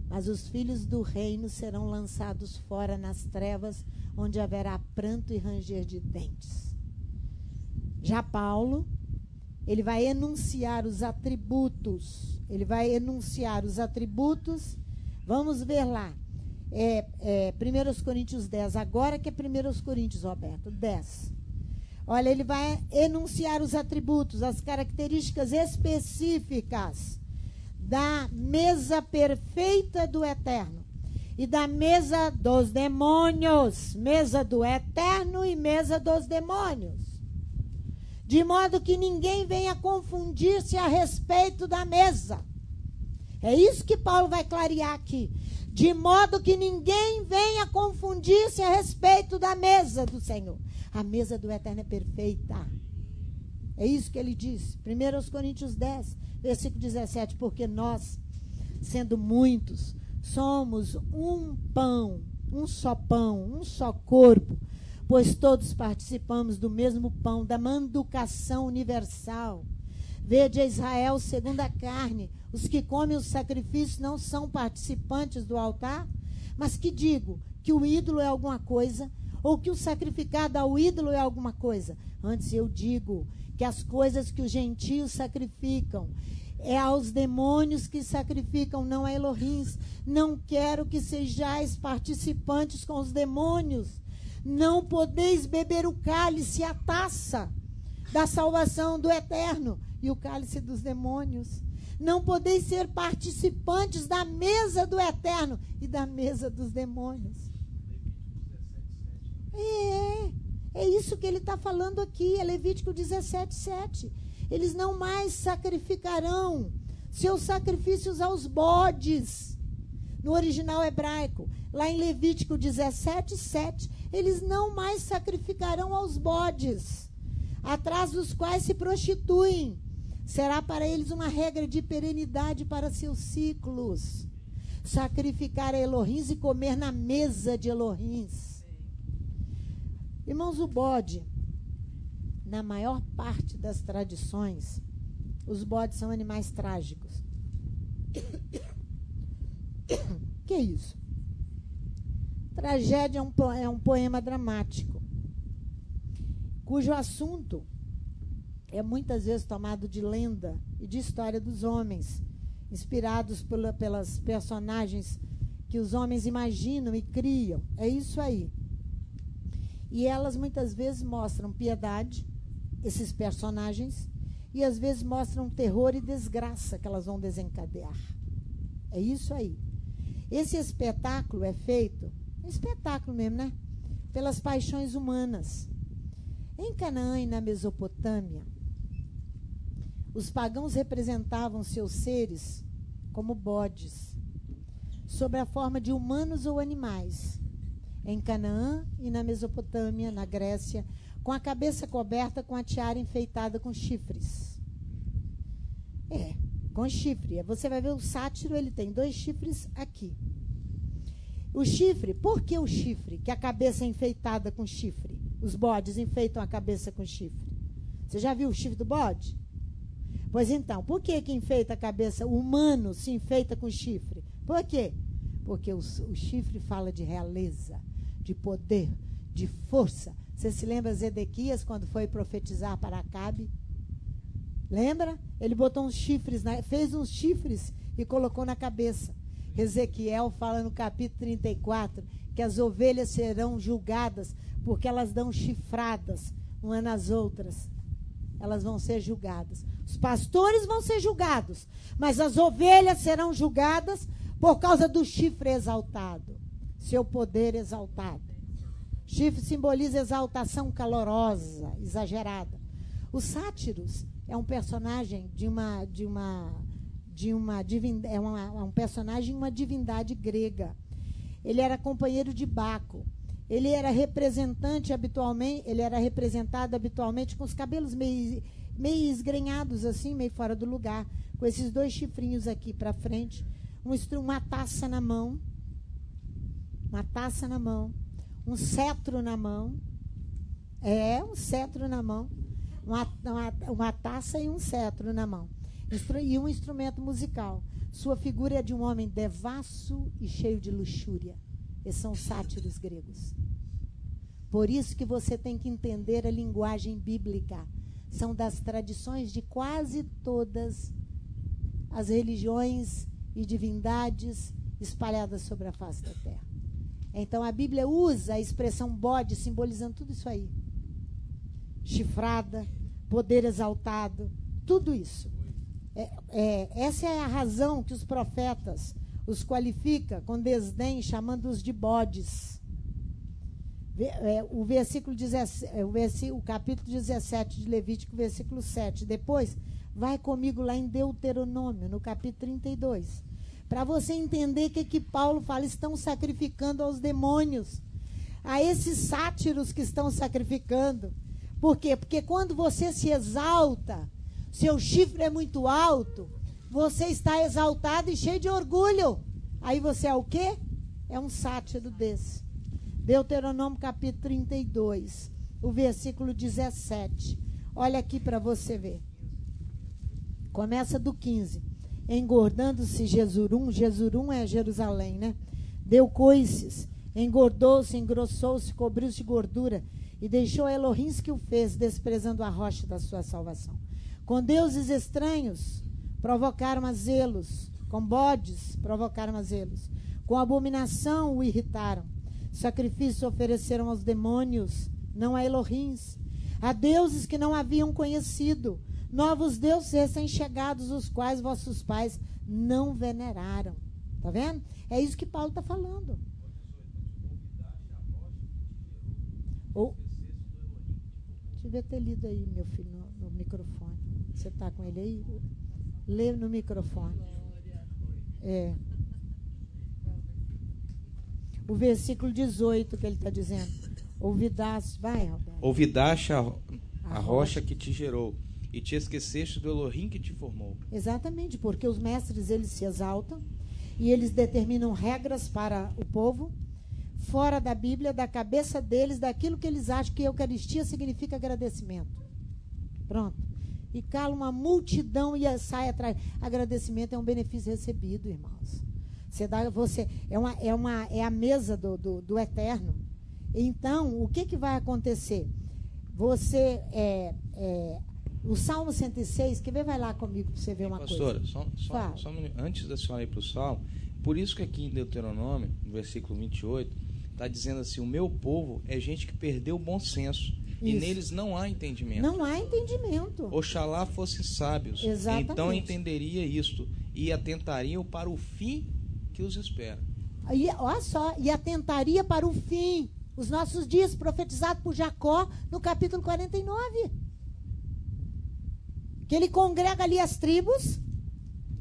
Mas os filhos do reino serão lançados fora nas trevas, onde haverá pranto e ranger de dentes. Já Paulo, ele vai enunciar os atributos. Ele vai enunciar os atributos. Vamos ver lá. 1 Coríntios 10. Agora que é 1 Coríntios, Roberto, 10. Olha, ele vai enunciar os atributos, as características específicas da mesa perfeita do eterno e da mesa dos demônios. Mesa do eterno e mesa dos demônios. De modo que ninguém venha confundir-se a respeito da mesa. É isso que Paulo vai clarear aqui. De modo que ninguém venha confundir-se a respeito da mesa do Senhor. A mesa do eterno é perfeita. É isso que ele diz. 1 Coríntios 10, versículo 17. Porque nós, sendo muitos, somos um pão, um só corpo. Pois todos participamos do mesmo pão, da manducação universal. Vede a Israel segundo a carne. Os que comem os sacrifícios não são participantes do altar? Mas que digo? Que o ídolo é alguma coisa? Ou que o sacrificado ao ídolo é alguma coisa? Antes eu digo que as coisas que os gentios sacrificam é aos demônios que sacrificam, não a Elohims. Não quero que sejais participantes com os demônios. Não podeis beber o cálice, a taça da salvação do eterno e o cálice dos demônios. Não podeis ser participantes da mesa do eterno e da mesa dos demônios. É isso que ele está falando aqui, é Levítico 17:7. Eles não mais sacrificarão seus sacrifícios aos bodes. No original hebraico, lá em Levítico 17:7, eles não mais sacrificarão aos bodes, atrás dos quais se prostituem. Será para eles uma regra de perenidade para seus ciclos. Sacrificar a Elohims e comer na mesa de Elohims. Irmãos, o bode, na maior parte das tradições, os bodes são animais trágicos. Que é isso? Tragédia é um poema dramático, cujo assunto é muitas vezes tomado de lenda e de história dos homens, inspirados pelas personagens que os homens imaginam e criam. É isso aí. E elas muitas vezes mostram piedade, esses personagens, e às vezes mostram terror e desgraça que elas vão desencadear. É isso aí. Esse espetáculo é feito, espetáculo mesmo, né? Pelas paixões humanas. Em Canaã e na Mesopotâmia, os pagãos representavam seus seres como bodes, sob a forma de humanos ou animais. Em Canaã e na Mesopotâmia, na Grécia, com a cabeça coberta com a tiara enfeitada com chifres. Com chifre. Você vai ver o sátiro, ele tem 2 chifres aqui. O chifre, por que o chifre? Que a cabeça é enfeitada com chifre. Os bodes enfeitam a cabeça com chifre. Você já viu o chifre do bode? Pois então, por que enfeita a cabeça? O humano se enfeita com chifre. Por quê? Porque o chifre fala de realeza, de poder, de força. Você se lembra Zedequias quando foi profetizar para Acabe? Lembra? Ele botou uns chifres, fez uns chifres e colocou na cabeça. Ezequiel fala no capítulo 34 que as ovelhas serão julgadas porque elas dão chifradas umas nas outras. Elas vão ser julgadas. Os pastores vão ser julgados, mas as ovelhas serão julgadas por causa do chifre exaltado, seu poder exaltado. Chifre simboliza exaltação calorosa, exagerada. Os sátiros é um personagem um personagem, uma divindade grega. Ele era companheiro de Baco. Ele era representado habitualmente com os cabelos meio esgrenhados assim, meio fora do lugar, com esses dois chifrinhos aqui para frente, uma taça na mão, um cetro na mão, um cetro na mão, uma taça e um cetro na mão, e um instrumento musical. Sua figura é de um homem devasso e cheio de luxúria. Esses são os sátiros gregos. Por isso que você tem que entender a linguagem bíblica. São das tradições de quase todas as religiões e divindades espalhadas sobre a face da terra. Então a Bíblia usa a expressão bode, simbolizando tudo isso aí. Chifrada, poder exaltado, tudo isso. Essa é a razão que os profetas os qualifica com desdém, chamando-os de bodes. O capítulo 17 de Levítico, versículo 7. Depois, vai comigo lá em Deuteronômio, no capítulo 32. Para você entender o que Paulo fala, estão sacrificando aos demônios, a esses sátiros que estão sacrificando. Por quê? Porque quando você se exalta, seu chifre é muito alto, você está exaltado e cheio de orgulho. Aí você é o quê? É um sátiro desse. Deuteronômio capítulo 32, o versículo 17. Olha aqui para você ver. Começa do 15. Engordando-se Jesurum é Jerusalém, né? Deu coices, engordou-se, engrossou-se, cobriu-se de gordura e deixou Elohim que o fez, desprezando a rocha da sua salvação. Com deuses estranhos provocaram a zelos, com bodes provocaram a zelos, com abominação o irritaram. Sacrifício ofereceram aos demônios, não a Elohims, a deuses que não haviam conhecido, novos deuses recém-chegados, os quais vossos pais não veneraram. Está vendo? É isso que Paulo está falando. Devia ter lido aí, meu filho, no microfone. Você está com ele aí? Lê no microfone. O versículo 18 que ele está dizendo. Ouvidaste, vai, Roberto. Ouvidaste a rocha que te gerou, e te esqueceste do Elohim que te formou. Exatamente, porque os mestres, eles se exaltam e eles determinam regras para o povo, fora da Bíblia, da cabeça deles, daquilo que eles acham que Eucaristia significa agradecimento. Pronto. E cala uma multidão e sai atrás. Agradecimento é um benefício recebido, irmãos. É a mesa do eterno. Então, o que vai acontecer? O Salmo 106, quer ver? Vai lá comigo para você ver uma pastora, coisa. Só um minuto, antes da senhora ir para o Salmo, por isso que aqui em Deuteronômio, no versículo 28, está dizendo assim: o meu povo é gente que perdeu o bom senso. Isso. E neles não há entendimento. Não há entendimento. Oxalá fossem sábios. Exatamente. Então entenderia isto e atentariam para o fim que os espera. Olha só, e atentaria para o fim. Os nossos dias, profetizado por Jacó no capítulo 49. Que ele congrega ali as tribos,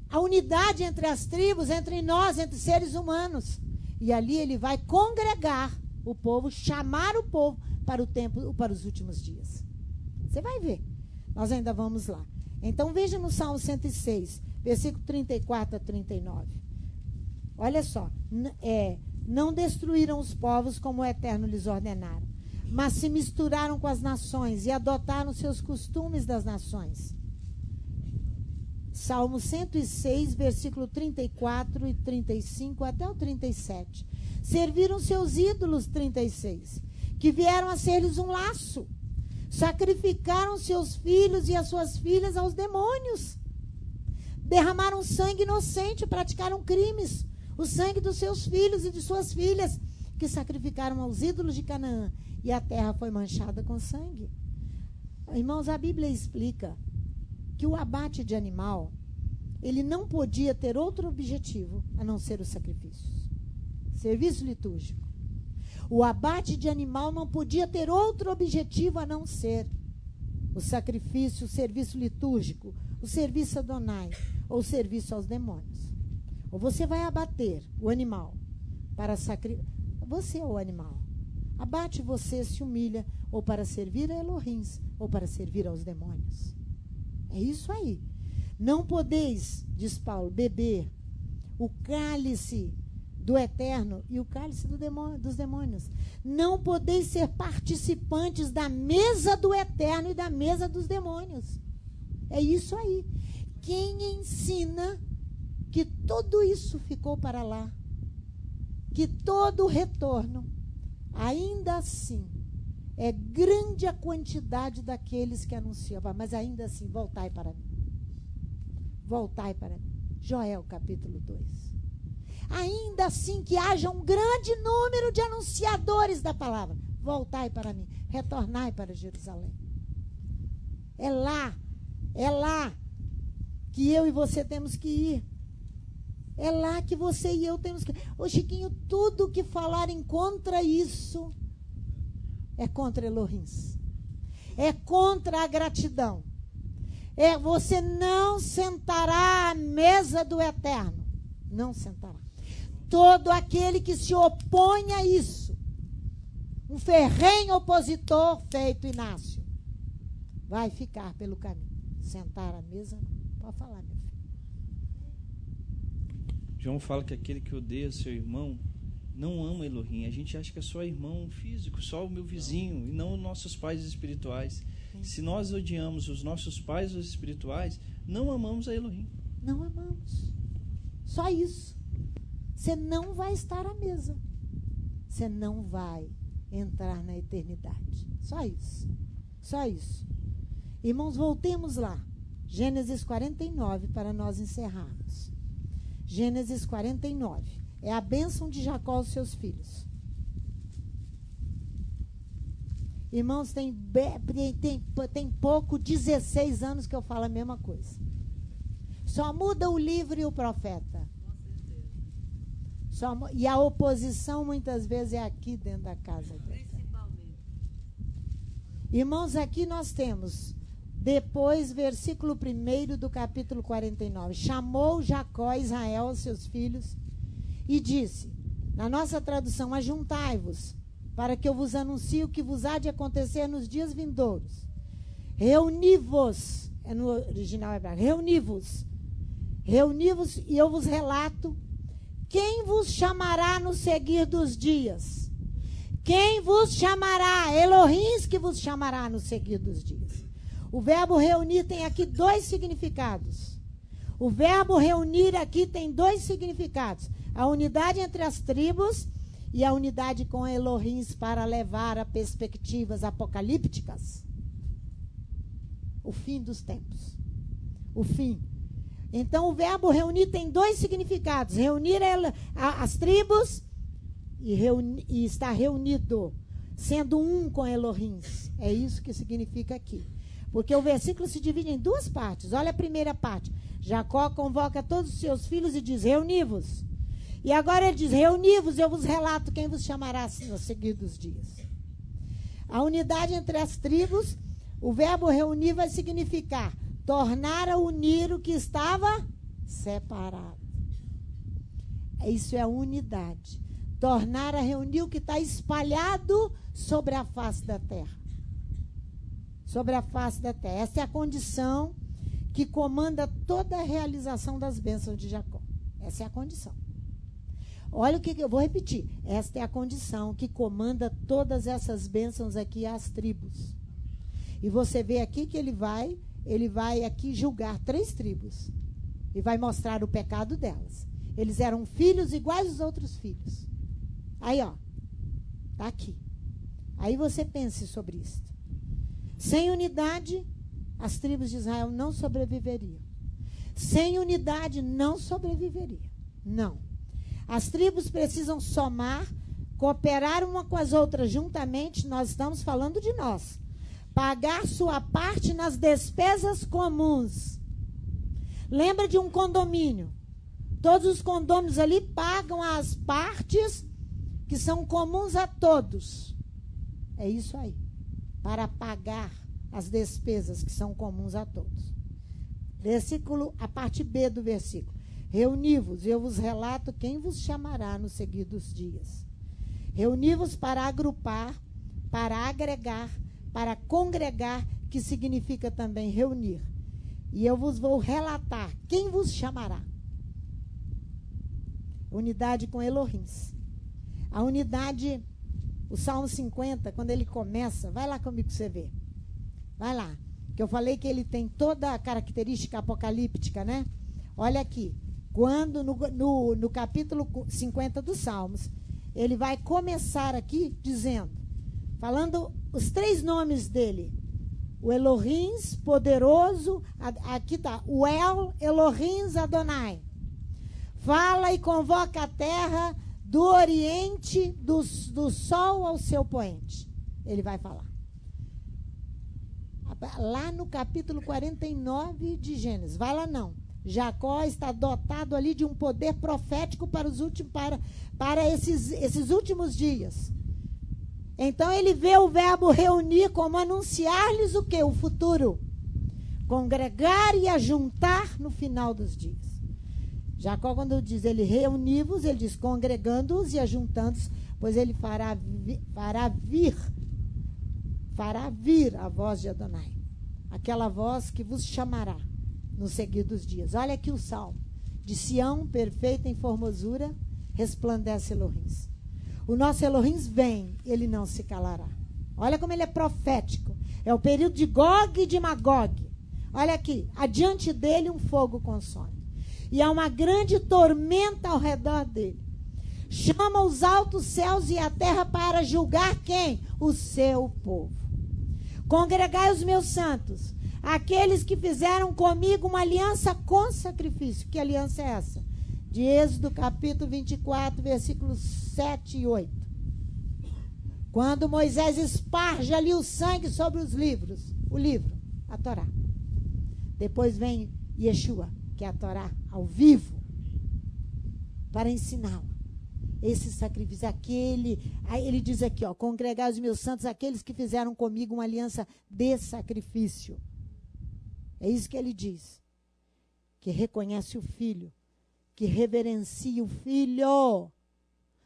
a unidade entre as tribos, entre nós, entre seres humanos. E ali ele vai congregar o povo, chamar o povo para o tempo, para os últimos dias. Você vai ver. Nós ainda vamos lá. Então veja no Salmo 106, versículo 34 a 39. Olha só. Não destruíram os povos como o Eterno lhes ordenaram. mas se misturaram com as nações e adotaram seus costumes das nações. Salmo 106, versículo 34 e 35 até o 37. Serviram seus ídolos, 36, que vieram a ser-lhes um laço. Sacrificaram seus filhos e as suas filhas aos demônios. Derramaram sangue inocente, praticaram crimes. O sangue dos seus filhos e de suas filhas, que sacrificaram aos ídolos de Canaã. E a terra foi manchada com sangue. Irmãos, a Bíblia explica que o abate de animal, ele não podia ter outro objetivo a não ser os sacrifícios. Serviço litúrgico. O abate de animal não podia ter outro objetivo a não ser o sacrifício, o serviço litúrgico, o serviço Adonai, ou o serviço aos demônios. Ou você vai abater o animal para sacrificar. Você é o animal. Abate você, se humilha, ou para servir a Elohims, ou para servir aos demônios. É isso aí. Não podeis, diz Paulo, beber o cálice do eterno e o cálice dos demônios. Não podeis ser participantes da mesa do eterno e da mesa dos demônios. É isso aí. Quem ensina que tudo isso ficou para lá, que todo o retorno, ainda assim, é grande a quantidade daqueles que anunciavam, mas ainda assim, voltai para mim. Voltai para mim. Joel, capítulo 2. Ainda assim que haja um grande número de anunciadores da palavra, voltai para mim, retornai para Jerusalém. É lá que eu e você temos que ir. É lá que você e eu temos que ir. Ô Chiquinho, tudo que falarem contra isso é contra Elohims. É contra a gratidão. Você não sentará à mesa do eterno. Não sentará. Todo aquele que se opõe a isso, um ferrenho opositor feito Inácio, vai ficar pelo caminho. Sentar à mesa, não. Pode falar, meu filho. João fala que aquele que odeia seu irmão não ama Elohim. A gente acha que é só irmão físico, só o meu vizinho, e não os nossos pais espirituais. Sim. Se nós odiamos os nossos pais espirituais, não amamos a Elohim. Não amamos. Só isso. Você não vai estar à mesa. Você não vai entrar na eternidade. Só isso. Só isso. Irmãos, voltemos lá. Gênesis 49, para nós encerrarmos. Gênesis 49. É a bênção de Jacó aos seus filhos. Irmãos, tem pouco, 16 anos que eu falo a mesma coisa. Só muda o livro e o profeta. E a oposição muitas vezes é aqui dentro da casa dele. Irmãos, aqui nós temos, depois, versículo 1 do capítulo 49. Chamou Jacó Israel aos seus filhos e disse, na nossa tradução, ajuntai-vos, para que eu vos anuncie o que vos há de acontecer nos dias vindouros. Reuni-vos, é no original hebraico, reuni-vos e eu vos relato quem vos chamará no seguir dos dias. Quem vos chamará? Elohims que vos chamará no seguir dos dias. O verbo reunir tem aqui dois significados. O verbo reunir aqui tem dois significados. A unidade entre as tribos e a unidade com Elohims para levar a perspectivas apocalípticas. O fim dos tempos. O fim. Então, o verbo reunir tem dois significados. Reunir as tribos e estar reunido, sendo um com Elohims. É isso que significa aqui. Porque o versículo se divide em duas partes. Olha a primeira parte. Jacó convoca todos os seus filhos e diz, reuni-vos. E agora ele diz, reuni-vos, eu vos relato quem vos chamará no seguir dos dias. A unidade entre as tribos, o verbo reunir vai significar tornar a unir o que estava separado. Isso é a unidade. Tornar a reunir o que está espalhado sobre a face da terra. Sobre a face da terra. Essa é a condição que comanda toda a realização das bênçãos de Jacó. Essa é a condição. Olha o que eu vou repetir. Esta é a condição que comanda todas essas bênçãos aqui às tribos. E você vê aqui que ele vai aqui julgar 3 tribos. E vai mostrar o pecado delas. Eles eram filhos iguais aos outros filhos. Aí, ó. Está aqui. Aí você pense sobre isso. Sem unidade, as tribos de Israel não sobreviveriam. Sem unidade, não sobreviveria. Não. As tribos precisam somar, cooperar uma com as outras juntamente. Nós estamos falando de nós. Pagar sua parte nas despesas comuns. Lembra de um condomínio? Todos os condôminos ali pagam as partes que são comuns a todos. É isso aí. Para pagar as despesas que são comuns a todos. A parte B do versículo. Reuni-vos, eu vos relato quem vos chamará no seguir dos dias. Reuni-vos para agrupar, para agregar, para congregar, que significa também reunir. E eu vos vou relatar quem vos chamará. Unidade com Elohim. A unidade, o Salmo 50, quando ele começa, vai lá comigo para você ver. Vai lá. Que eu falei que ele tem toda a característica apocalíptica, né? Olha aqui. Quando no capítulo 50 dos Salmos, ele vai começar aqui dizendo, falando os 3 nomes dele. O Elohim, poderoso, aqui está, o El, Elohim Adonai. Fala e convoca a terra do oriente, do sol ao seu poente. Ele vai falar. Lá no capítulo 49 de Gênesis, vai lá não. Jacó está dotado ali de um poder profético para esses últimos dias. Então ele vê o verbo reunir como anunciar-lhes o quê? O futuro. Congregar e ajuntar no final dos dias. Jacó, quando diz ele reuni-vos, ele diz congregando-os e ajuntando-os, pois ele fará vir a voz de Adonai. Aquela voz que vos chamará no seguir dos dias. Olha aqui o salmo. De Sião, perfeita em formosura, resplandece Elohim. O nosso Elohim vem, ele não se calará. Olha como ele é profético. É o período de Gog e de Magog. Olha aqui, adiante dele um fogo consome. E há uma grande tormenta ao redor dele. Chama os altos céus e a terra para julgar quem? O seu povo. Congregai os meus santos, aqueles que fizeram comigo uma aliança com sacrifício. Que aliança é essa? De Êxodo capítulo 24, versículos 7 e 8. Quando Moisés esparge ali o sangue sobre os livros, o livro, a Torá. Depois vem Yeshua, que é a Torá, ao vivo, para ensiná-la. Esse sacrifício, aí ele diz aqui, ó, congregai os meus santos, aqueles que fizeram comigo uma aliança de sacrifício. É isso que ele diz. Que reconhece o filho, que reverencia o filho.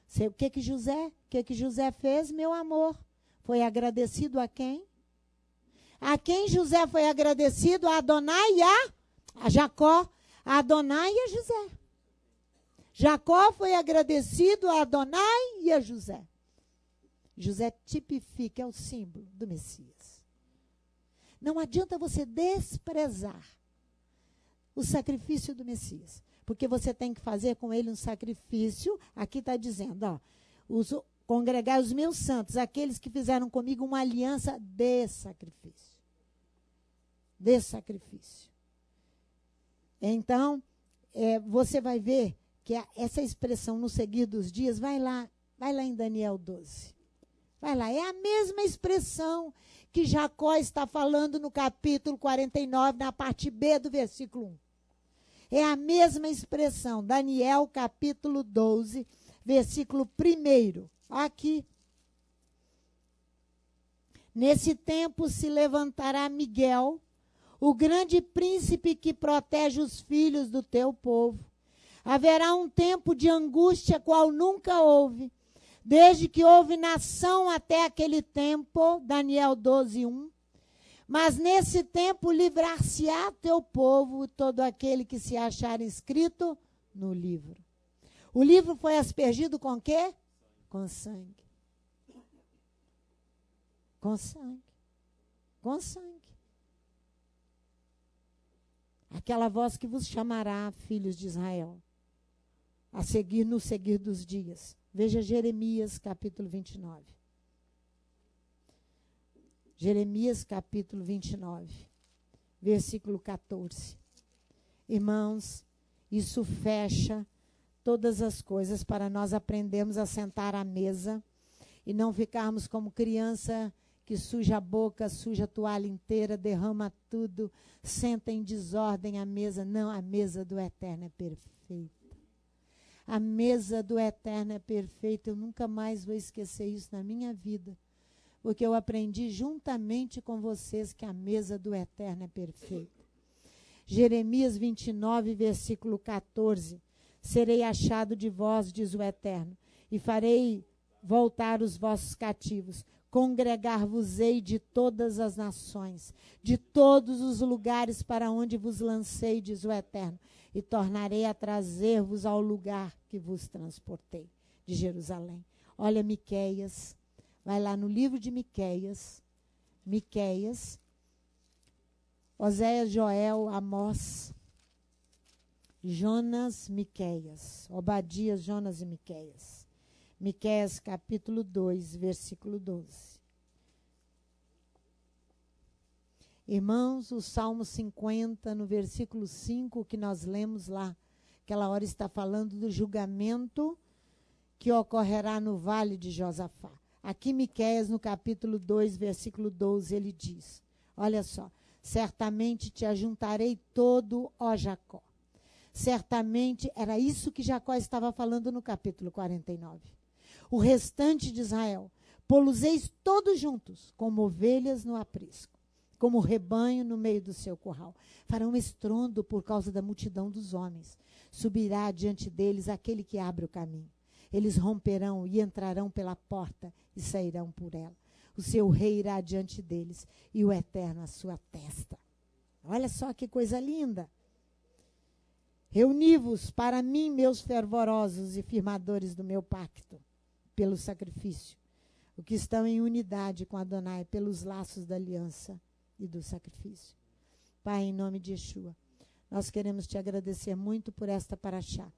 Sei o que José fez, meu amor? Foi agradecido a quem? A quem José foi agradecido? A Adonai e a Jacó. A Adonai e a José. Jacó foi agradecido a Adonai e a José. José tipifica, é o símbolo do Messias. Não adianta você desprezar o sacrifício do Messias, porque você tem que fazer com ele um sacrifício. Aqui está dizendo, ó, congregar os meus santos, aqueles que fizeram comigo uma aliança de sacrifício. De sacrifício. Então, você vai ver que essa expressão no seguir dos dias, vai lá em Daniel 12. Vai lá, é a mesma expressão que Jacó está falando no capítulo 49, na parte B do versículo 1. É a mesma expressão, Daniel capítulo 12, versículo 1. Aqui. Nesse tempo se levantará Miguel, o grande príncipe que protege os filhos do teu povo. Haverá um tempo de angústia qual nunca houve, desde que houve nação até aquele tempo, Daniel 12, 1. Mas nesse tempo livrar-se-á teu povo, todo aquele que se achar inscrito no livro. O livro foi aspergido com quê? Com sangue. Com sangue. Com sangue. Aquela voz que vos chamará, filhos de Israel, a seguir no seguir dos dias. Veja Jeremias, capítulo 29. Jeremias, capítulo 29, versículo 14. Irmãos, isso fecha todas as coisas para nós aprendermos a sentar à mesa e não ficarmos como criança que suja a boca, suja a toalha inteira, derrama tudo, senta em desordem à mesa. Não, a mesa do Eterno é perfeita. A mesa do Eterno é perfeita. Eu nunca mais vou esquecer isso na minha vida, porque eu aprendi juntamente com vocês que a mesa do Eterno é perfeita. Jeremias 29, versículo 14. Serei achado de vós, diz o Eterno, e farei voltar os vossos cativos. Congregar-vos-ei de todas as nações, de todos os lugares para onde vos lancei, diz o Eterno, e tornarei a trazer-vos ao lugar que vos transportei, de Jerusalém. Olha Miqueias, vai lá no livro de Miqueias, Oséias, Joel, Amós, Jonas, Miqueias, Obadias, Jonas e Miqueias. Miqueias, capítulo 2, versículo 12. Irmãos, o Salmo 50, no versículo 5, que nós lemos lá, aquela hora está falando do julgamento que ocorrerá no vale de Josafá. Aqui Miqueias, no capítulo 2, versículo 12, ele diz, olha só, certamente te ajuntarei todo, ó Jacó. Certamente, era isso que Jacó estava falando no capítulo 49. O restante de Israel, pô-los-eis todos juntos, como ovelhas no aprisco, como rebanho no meio do seu curral. Farão estrondo por causa da multidão dos homens. Subirá diante deles aquele que abre o caminho. Eles romperão e entrarão pela porta e sairão por ela. O seu rei irá diante deles e o Eterno à sua testa. Olha só que coisa linda. Reuni-vos para mim, meus fervorosos e firmadores do meu pacto, pelo sacrifício, o que estão em unidade com Adonai, pelos laços da aliança e do sacrifício. Pai, em nome de Yeshua, nós queremos te agradecer muito por esta paraxá,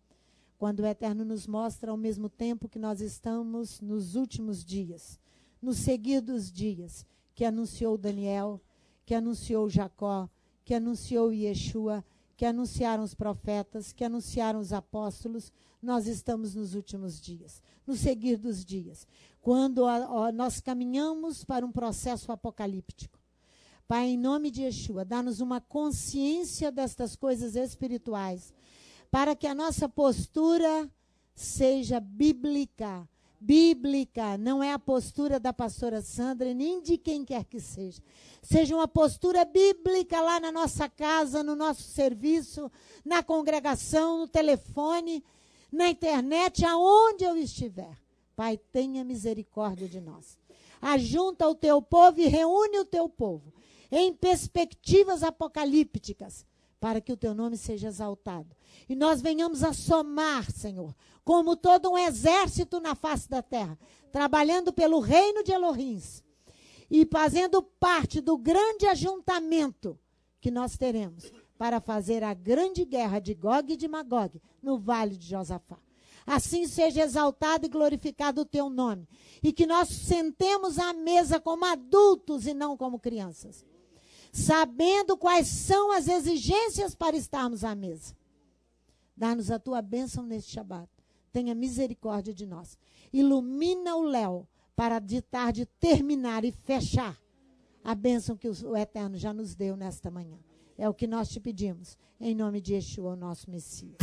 quando o Eterno nos mostra ao mesmo tempo que nós estamos nos últimos dias, no seguir dos dias, que anunciou Daniel, que anunciou Jacó, que anunciou Yeshua, que anunciaram os profetas, que anunciaram os apóstolos. Nós estamos nos últimos dias, no seguir dos dias, quando nós caminhamos para um processo apocalíptico. Pai, em nome de Yeshua, dá-nos uma consciência destas coisas espirituais, para que a nossa postura seja bíblica. Bíblica, não é a postura da pastora Sandra, nem de quem quer que seja. Seja uma postura bíblica lá na nossa casa, no nosso serviço, na congregação, no telefone, na internet, aonde eu estiver. Pai, tenha misericórdia de nós. Ajunta o teu povo e reúne o teu povo em perspectivas apocalípticas, para que o teu nome seja exaltado. E nós venhamos a somar, Senhor, como todo um exército na face da terra, trabalhando pelo reino de Elohim e fazendo parte do grande ajuntamento que nós teremos para fazer a grande guerra de Gog e de Magog no vale de Josafá. Assim seja exaltado e glorificado o teu nome, e que nós sentemos à mesa como adultos e não como crianças, sabendo quais são as exigências para estarmos à mesa. Dá-nos a tua bênção neste Shabat. Tenha misericórdia de nós. Ilumina o Léo para de tarde terminar e fechar a bênção que o Eterno já nos deu nesta manhã. É o que nós te pedimos, em nome de Yeshua, o nosso Messias.